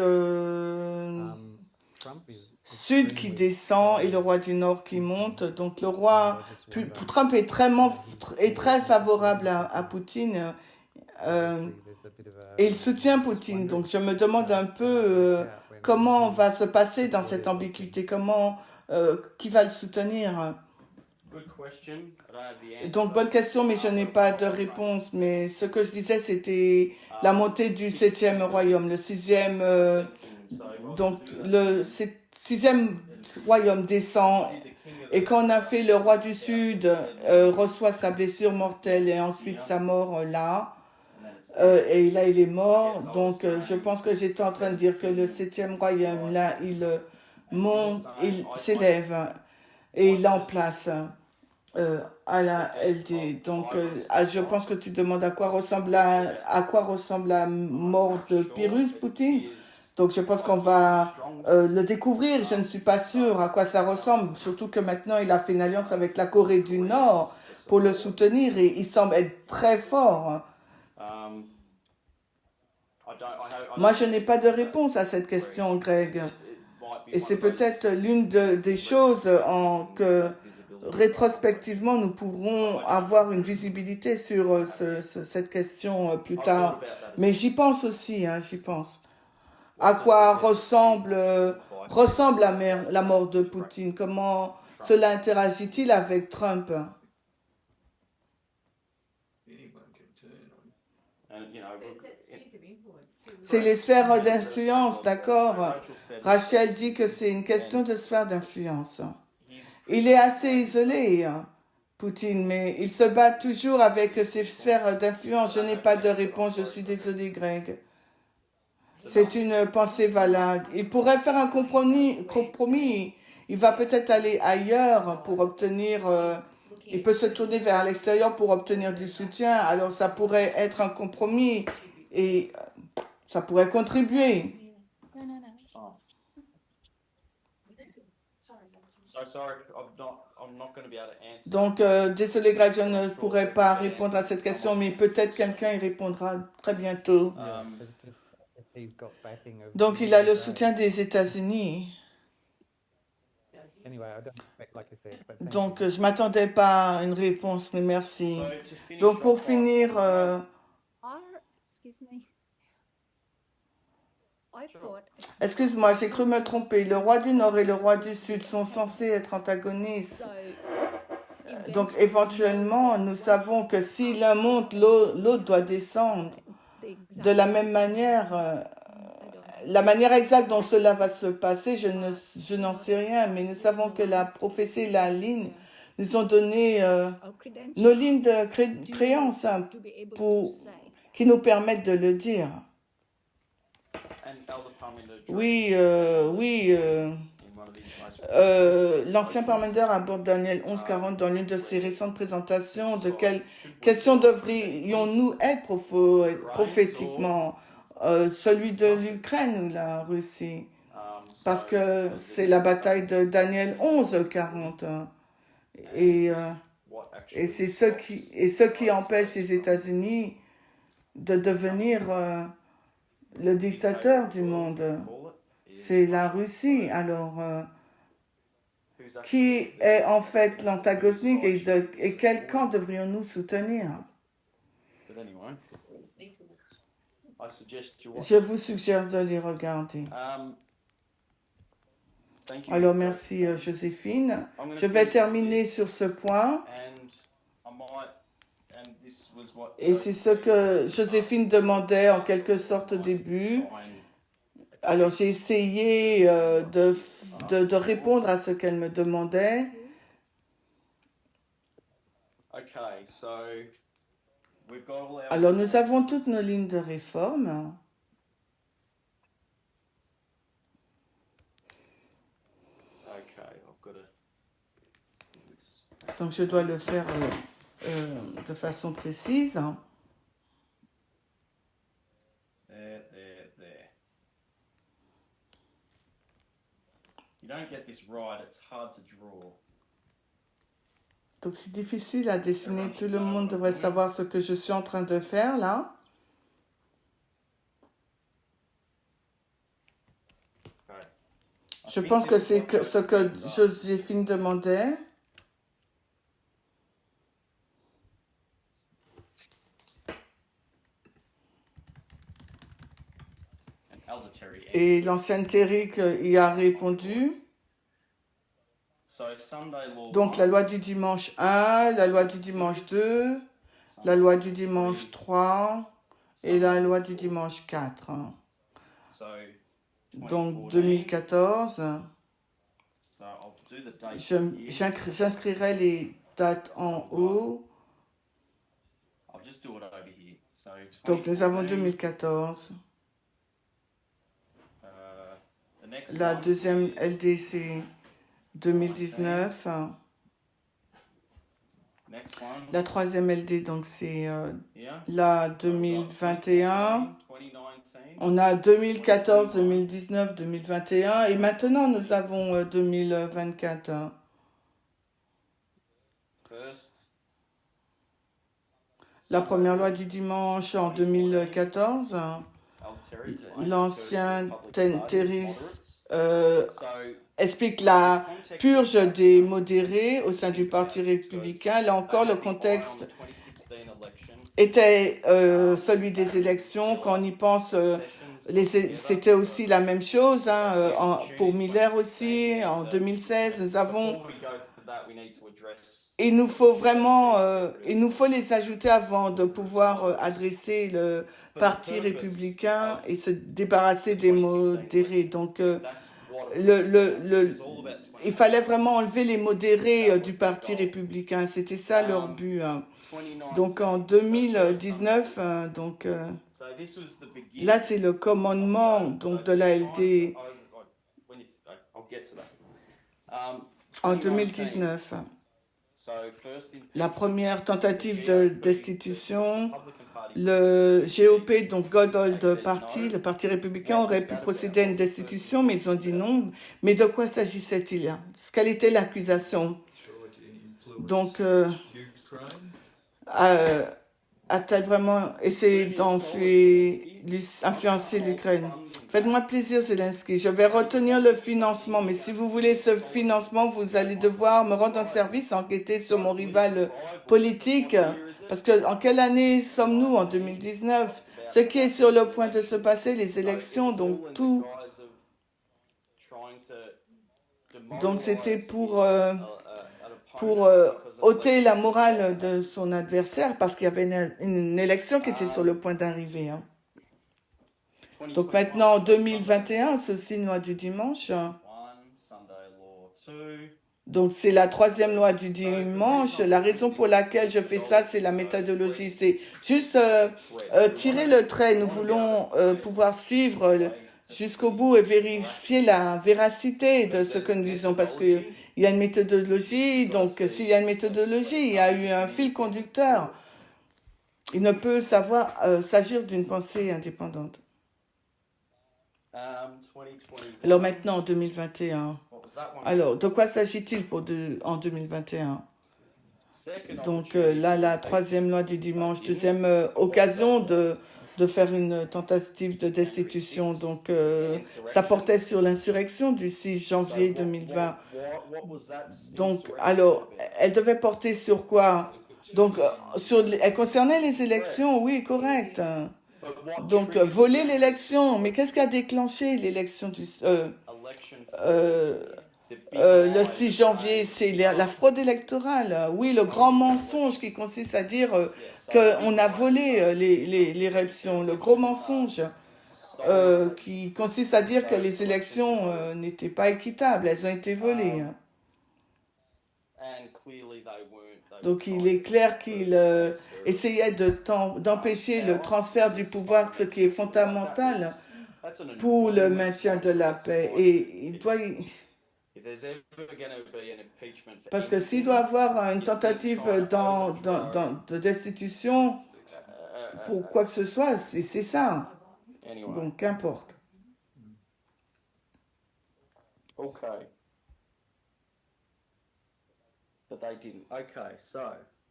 Trump is
sud qui
extremely
descend et le
pro
roi du nord qui
Putin,
monte. Donc, le
and
roi,
I just wonder
Trump est est très
seriously
favorable
supporting
à
Putin.
Poutine.
Obviously, there's a bit of
Et il
a
soutient
just
Poutine.
wondering
Donc je me demande un
how it's
peu
going to work out when
comment
he
va se passer dans cette
supported Putin.
ambiguïté, qui va le soutenir.
Good question. I don't have the answer.
Donc bonne question, mais je n'ai pas de réponse. Mais ce que je disais, c'était la montée du septième royaume, le sixième. Donc le sixième royaume descend. Et quand on a fait le roi du sud reçoit sa blessure mortelle et ensuite sa mort là. Et là, il est mort. Donc, je pense que j'étais en train de dire que le septième royaume, là, il monte, il s'élève et il est en place à la LD. Donc, je pense que tu demandes à quoi ressemble la mort de Pyrrhus, Poutine. Donc, je pense qu'on va le découvrir. Je ne suis pas sûre à quoi ça ressemble. Surtout que maintenant, il a fait une alliance avec la Corée du Nord pour le soutenir et il semble être très fort. Moi, je n'ai pas de réponse à cette question, Greg. Et c'est peut-être l'une des choses que rétrospectivement, nous pourrons avoir une visibilité sur cette question plus tard. Mais j'y pense aussi, j'y pense. À quoi ressemble la mort de Poutine? Comment cela interagit-il avec Trump? C'est les sphères d'influence, d'accord? Rachel dit que c'est une question de sphère d'influence. Il est assez isolé, Poutine, mais il se bat toujours avec ses sphères d'influence. Je n'ai pas de réponse, je suis désolé, Greg. C'est une pensée valable. Il pourrait faire un compromis. Il va peut-être aller ailleurs pour obtenir... il peut se tourner vers l'extérieur pour obtenir du soutien. Alors ça pourrait être un compromis et ça pourrait contribuer.
No, no, no.
Oh. So sorry, I'm not going to be able to answer.
Donc, désolé Greg, je ne pourrais pas répondre à cette question, mais peut-être quelqu'un y répondra très bientôt.
Yeah, it's just if he's got backing of
Donc,
the
il a le
USA.
soutien des États-Unis.
Anyway, I don't expect, like I said, but thank
Donc,
you.
je ne m'attendais pas à une réponse, mais merci.
So to finish
Donc, pour
off,
finir,
Excuse me. I thought.
excuse-moi, j'ai cru me tromper. Le roi du Nord et le roi du Sud sont censés être antagonistes.
So,
Donc, éventuellement, nous savons que si l'un monte, l'autre doit descendre. De la même manière, la manière exacte dont cela va se passer, je n'en sais rien, mais nous savons que la prophétie et la ligne nous ont donné nos lignes de créance qui nous permettent de le dire.
and Elder Parminder addressed
Oui,
in one of these most
l'ancien Parmender aborde Daniel 11:40 dans l'une de ses récentes présentations. De quelle question devrions-nous être prophétiquement? Celui de l'Ukraine ou la Russie? Parce que c'est la bataille de Daniel 11:40. Et c'est ce qui empêche les États-Unis de devenir le dictateur du monde. C'est la Russie. Alors, qui est en fait l'antagonique et quel camp devrions-nous soutenir?
But anyway, I suggest you watch.
Je vous suggère de les regarder.
Thank you.
Alors, merci Joséphine. Je vais terminer sur ce point. Et c'est ce que Joséphine demandait en quelque sorte au début. Alors, j'ai essayé de répondre à ce qu'elle me demandait.
Okay, so we've got all our.
Alors, nous avons toutes nos lignes de réforme.
Okay, I've got to.
Donc, je dois le faire de façon précise.
There. You don't get this right, it's hard to draw.
Donc c'est difficile à dessiner. Tout le monde devrait savoir ce que je suis en train de faire là.
Okay. I
Je
think
pense que
this is
c'est
what
ce que
those are.
Joséphine demandait.
And Elder Terry
Et
answered.
l'ancienne Terry y a répondu.
So Sunday law
Donc la
1,
loi du dimanche 1, la loi du dimanche 2, la loi du dimanche 3 et la loi du dimanche 4.
So
Donc
2014.
2014,
So I'll do the dates here.
j'inscrirai les dates en haut.
I'll just do it over here. So
Donc nous avons
2014.
2014.
The next
La
one
deuxième
is
LDC 2019.
next one
La troisième LD, donc c'est
here.
la
So we've got
2021.
2019.
On a 2014, 2019, 2021 et maintenant nous avons 2024.
First.
La première loi du dimanche en 2014. L'ancien Terry explique la purge des modérés au sein du Parti républicain. Là encore, le contexte était celui des élections. Quand on y pense, c'était aussi la même chose pour Miller aussi. En 2016, nous avons... Il nous faut vraiment, il nous faut les ajouter avant de pouvoir adresser le Parti républicain et se débarrasser des modérés. Donc, il fallait vraiment enlever les modérés du Parti républicain. C'était ça leur but. Donc, en 2019, là, c'est le commandement donc, de la LD en 2019. La première tentative de destitution, le GOP, donc God Old Party, le Parti républicain, aurait pu procéder à une destitution, mais ils ont dit non. Mais de quoi s'agissait-il? Quelle était l'accusation? Donc, a-t-elle vraiment essayé d'influencer l'Ukraine? Faites-moi plaisir, Zelensky. Je vais retenir le financement, mais si vous voulez ce financement, vous allez devoir me rendre un service, enquêter sur mon rival politique. Parce que en quelle année sommes-nous? En 2019. Ce qui est sur le point de se passer, les élections, donc tout. Donc c'était pour ôter la morale de son adversaire parce qu'il y avait une élection qui était sur le point d'arriver. Donc maintenant, en 2021, c'est aussi une loi du dimanche. Donc c'est la troisième loi du dimanche. La raison pour laquelle je fais ça, c'est la méthodologie. C'est juste tirer le trait. Nous voulons pouvoir suivre jusqu'au bout et vérifier la véracité de ce que nous disons parce qu'il y a une méthodologie. Donc s'il y a une méthodologie, il y a eu un fil conducteur. Il ne peut s'agir d'une pensée indépendante. Alors maintenant, en 2021. Alors, de quoi s'agit-il en 2021? Donc là, la troisième loi du dimanche, deuxième occasion de faire une tentative de destitution. Donc, ça portait sur l'insurrection du 6 janvier 2020. Donc, alors, elle devait porter sur quoi? Donc, elle concernait les élections, oui, correct. Donc, voler l'élection. Mais qu'est-ce qui a déclenché l'élection du... le 6 janvier, c'est la fraude électorale. Oui, le grand mensonge qui consiste à dire qu'on a volé les élections. Le gros mensonge qui consiste à dire que les élections n'étaient pas équitables. Elles ont été volées. Donc, il est clair qu'il essayait d'empêcher le transfert du pouvoir, ce qui est fondamental pour le maintien de la paix. Et il doit... Parce que s'il doit y avoir une tentative de destitution pour quoi que ce soit, c'est ça. Donc, qu'importe.
Okay. But they didn't. Okay, so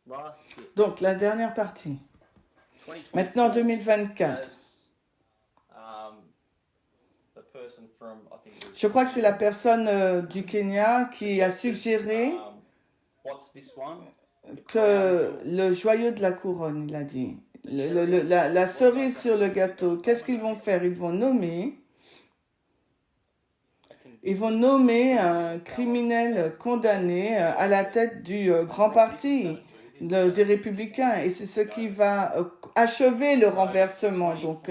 last bit.
Donc, la dernière partie. Maintenant, 2024.
The person from, I think it was,
Je crois que c'est la personne du Kenya qui a suggéré
what's this one?
que le joyau de la couronne, il a dit, la cerise sur le gâteau, qu'est-ce qu'ils vont faire? Ils vont nommer un criminel condamné à la tête du grand parti des républicains, et c'est ce qui va achever le renversement. Donc,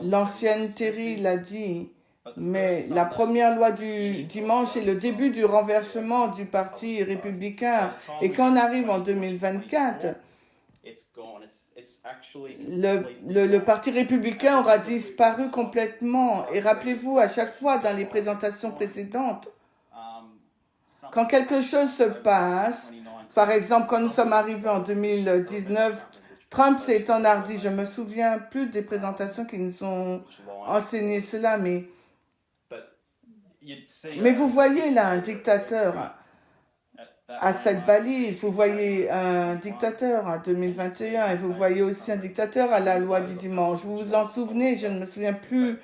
l'ancienne Terry l'a dit, mais la première loi du dimanche est le début du renversement du parti républicain. Et quand on arrive en 2024, le parti républicain aura disparu complètement. Et rappelez-vous, à chaque fois dans les présentations précédentes, quand quelque chose se passe, par exemple, quand nous sommes arrivés en 2019, Trump s'est enhardi. Je me souviens plus des présentations qui nous ont enseigné cela, mais vous voyez là un dictateur à cette balise, vous voyez un dictateur en 2021 et vous voyez aussi un dictateur à la loi du dimanche. Vous vous en souvenez, je ne me souviens plus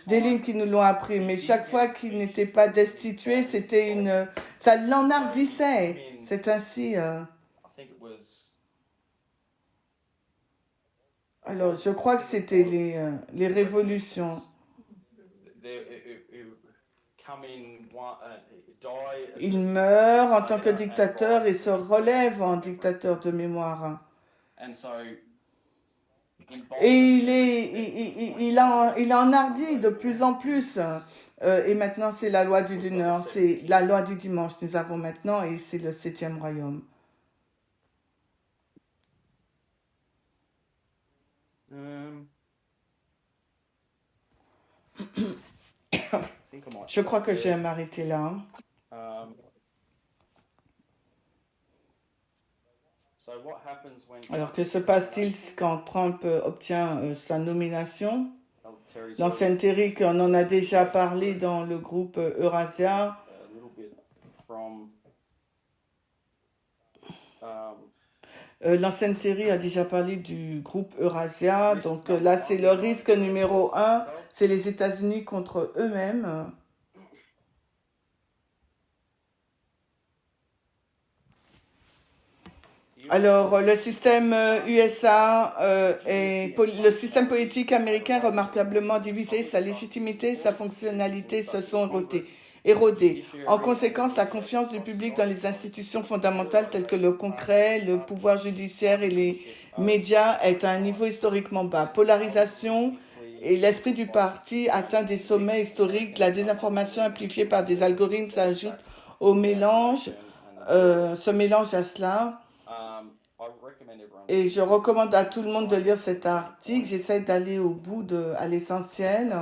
des lignes qui nous l'ont appris, mais chaque fois qu'il n'était pas destitué, c'était ça l'enhardissait. C'est ainsi. Alors, je crois que c'était les révolutions. Il meurt en tant que dictateur et se relève en dictateur de mémoire. Et il a enhardi de plus en plus. Et maintenant, c'est la loi du Nord, c'est la loi du dimanche. Nous avons maintenant, et c'est le 7e royaume. Je crois que je vais m'arrêter là. Alors, que se passe-t-il quand Trump obtient sa nomination? L'ancienne Terry, on en a déjà parlé dans le groupe Eurasia. L'ancienne Terry a déjà parlé du groupe Eurasia. Donc là, c'est le risque numéro 1. C'est les États-Unis contre eux-mêmes. Alors, le système USA et le système politique américain remarquablement divisé, sa légitimité et sa fonctionnalité se sont érodées. En conséquence, la confiance du public dans les institutions fondamentales telles que le Congrès, le pouvoir judiciaire et les médias est à un niveau historiquement bas. Polarisation et l'esprit du parti atteint des sommets historiques. La désinformation amplifiée par des algorithmes s'ajoute au mélange, se mélange à cela. Et je recommande à tout le monde de lire cet article. J'essaie d'aller au bout, à l'essentiel.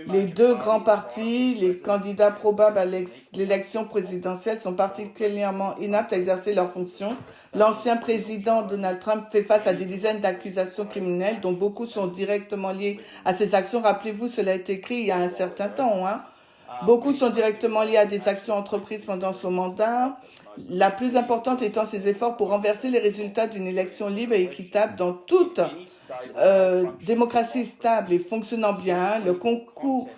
Les deux grands partis, les candidats probables à l'élection présidentielle sont particulièrement inaptes à exercer leurs fonctions. L'ancien président Donald Trump fait face à des dizaines d'accusations criminelles dont beaucoup sont directement liées à ses actions. Rappelez-vous, cela a été écrit il y a un certain temps. Beaucoup sont directement liés à des actions entreprises pendant son mandat. La plus importante étant ses efforts pour renverser les résultats d'une élection libre et équitable dans toute démocratie stable et fonctionnant bien. Le concours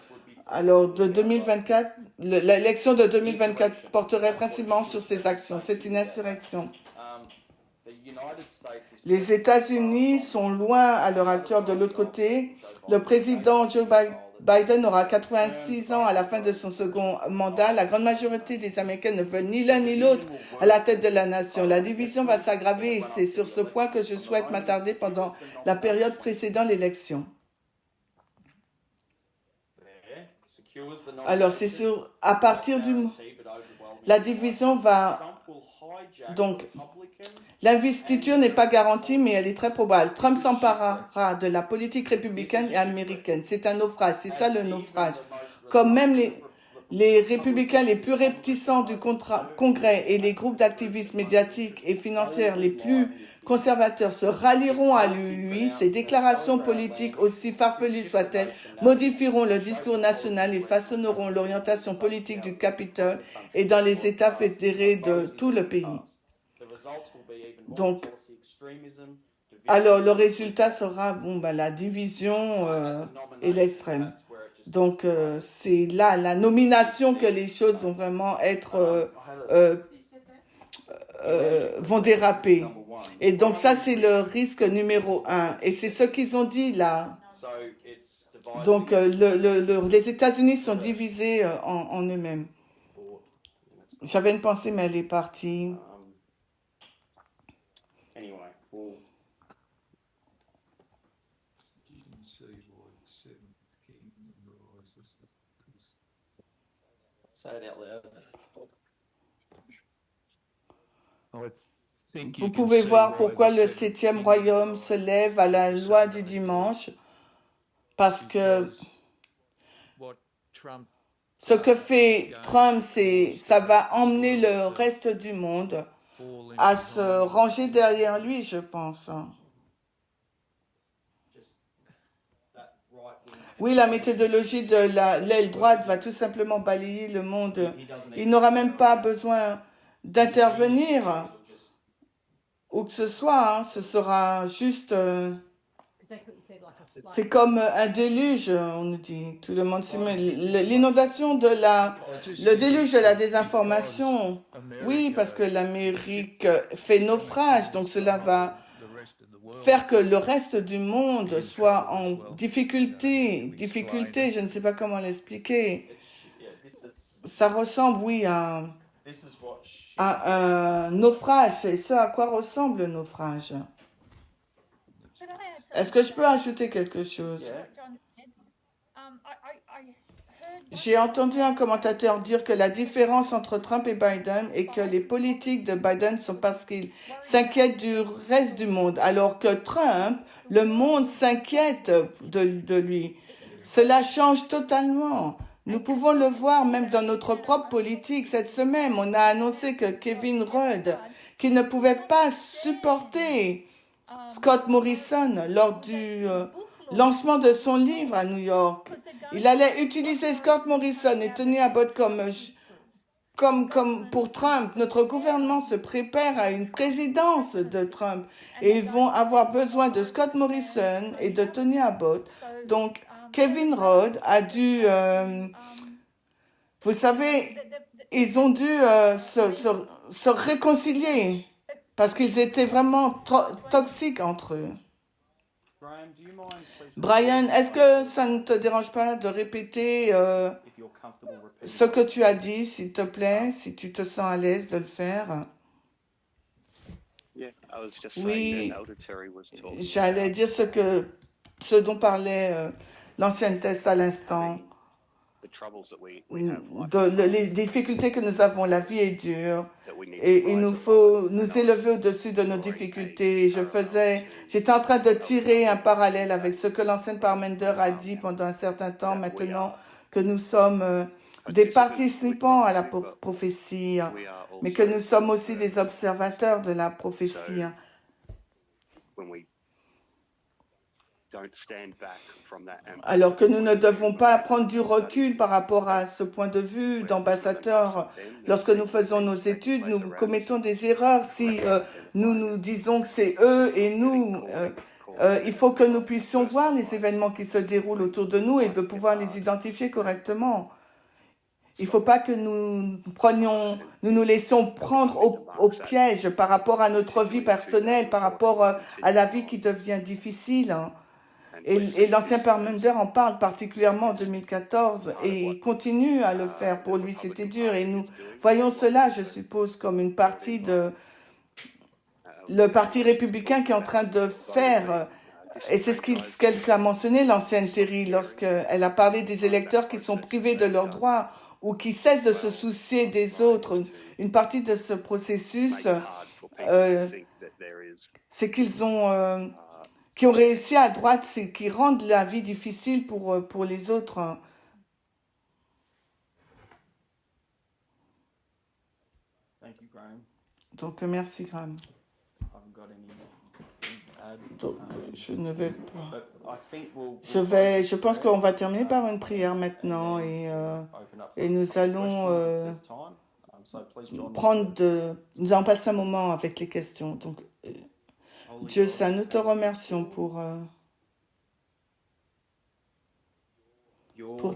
de 2024, l'élection de 2024 porterait principalement sur ces actions. C'est une insurrection. Les États-Unis sont loin à l'heure actuelle de l'autre côté. Le président Joe Biden aura 86 ans à la fin de son second mandat. La grande majorité des Américains ne veulent ni l'un ni l'autre à la tête de la nation. La division va s'aggraver et c'est sur ce point que je souhaite m'attarder pendant la période précédant l'élection. Alors, c'est à partir la division va... Donc, l'investiture n'est pas garantie, mais elle est très probable. Trump s'emparera de la politique républicaine et américaine. C'est un naufrage, c'est ça le naufrage. Comme même les républicains les plus réticents du Congrès et les groupes d'activistes médiatiques et financiers les plus conservateurs se rallieront à lui, ces déclarations politiques, aussi farfelues soient-elles, modifieront le discours national et façonneront l'orientation politique du Capitole et dans les États fédérés de tout le pays. Donc, alors le résultat sera la division et l'extrême. Donc, c'est là la nomination que les choses vont vraiment être vont déraper. Et donc ça, c'est le risque numéro 1. Et c'est ce qu'ils ont dit là. Donc les États-Unis sont divisés en eux-mêmes. J'avais une pensée, mais elle est partie. Vous pouvez voir pourquoi le 7e royaume se lève à la loi du dimanche, parce que ce que fait Trump, ça va emmener le reste du monde à se ranger derrière lui, je pense. Oui, la méthodologie de l'aile droite va tout simplement balayer le monde. Il n'aura même pas besoin d'intervenir où que ce soit, hein. Ce sera juste... c'est comme un déluge, on nous dit. Tout le monde s'y met. L'inondation de le déluge de la désinformation. Oui, parce que l'Amérique fait naufrage, donc cela va faire que le reste du monde soit en difficulté, je ne sais pas comment l'expliquer. Ça ressemble, oui, à un naufrage. C'est ce à quoi ressemble le naufrage. Est-ce que je peux ajouter quelque chose? J'ai entendu un commentateur dire que la différence entre Trump et Biden est que les politiques de Biden sont parce qu'il s'inquiète du reste du monde, alors que Trump, le monde s'inquiète de lui. Cela change totalement. Nous pouvons le voir même dans notre propre politique. Cette semaine, on a annoncé que Kevin Rudd, qui ne pouvait pas supporter Scott Morrison lors du lancement de son livre à New York. Il allait utiliser Scott Morrison et tenir à botte comme pour Trump. Notre gouvernement se prépare à une présidence de Trump et ils vont avoir besoin de Scott Morrison et de Tony Abbott. Donc, Kevin Rudd a dû... vous savez, ils ont dû se réconcilier parce qu'ils étaient vraiment toxiques entre eux. Brian, est-ce que ça ne te dérange pas de répéter ce que tu as dit, s'il te plaît, si tu te sens à l'aise de le faire? Oui, j'allais dire ce dont parlait l'ancienne test à l'instant. Les difficultés que nous avons, la vie est dure et il nous faut nous élever au-dessus de nos difficultés. J'étais en train de tirer un parallèle avec ce que l'ancien Parmenter a dit pendant un certain temps, maintenant que nous sommes des participants à la prophétie, mais que nous sommes aussi des observateurs de la prophétie. Alors que nous ne devons pas prendre du recul par rapport à ce point de vue d'ambassadeur. Lorsque nous faisons nos études, nous commettons des erreurs. Si nous nous disons que c'est eux et nous, il faut que nous puissions voir les événements qui se déroulent autour de nous et de pouvoir les identifier correctement. Il ne faut pas que nous nous laissions prendre au piège par rapport à notre vie personnelle, par rapport à la vie qui devient difficile. Et l'ancien Parmenter en parle particulièrement en 2014 et il continue à le faire. Pour lui, c'était dur. Et nous voyons cela, je suppose, comme une partie le Parti républicain qui est en train de faire. Et c'est ce qu'elle a mentionné, l'ancienne Terry, lorsqu'elle a parlé des électeurs qui sont privés de leurs droits ou qui cessent de se soucier des autres. Une partie de ce processus, c'est qu'ils ont... qui ont réussi à droite, c'est qui rendent la vie difficile pour les autres.
Thank you, Graham.
Donc, merci, Graham.
I haven't got anything to add.
Donc, je ne vais pas.
But I think
Je pense qu'on va terminer par une prière maintenant et nous allons nous allons passer un moment avec les questions. Donc, Dieu Saint, nous te remercions pour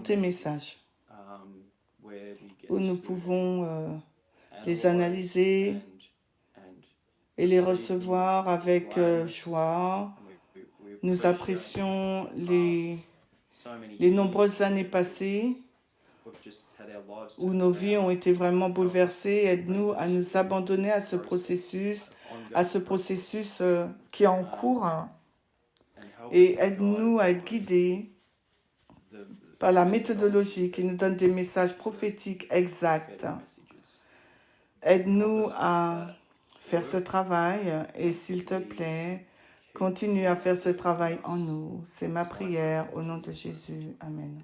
tes messages où nous pouvons les analyser et les recevoir avec joie. Nous apprécions les nombreuses années passées où nos vies ont été vraiment bouleversées. Aide-nous à nous abandonner à ce processus qui est en cours, et aide-nous à être guidés par la méthodologie qui nous donne des messages prophétiques exacts. Aide-nous à faire ce travail et s'il te plaît, continue à faire ce travail en nous. C'est ma prière au nom de Jésus. Amen.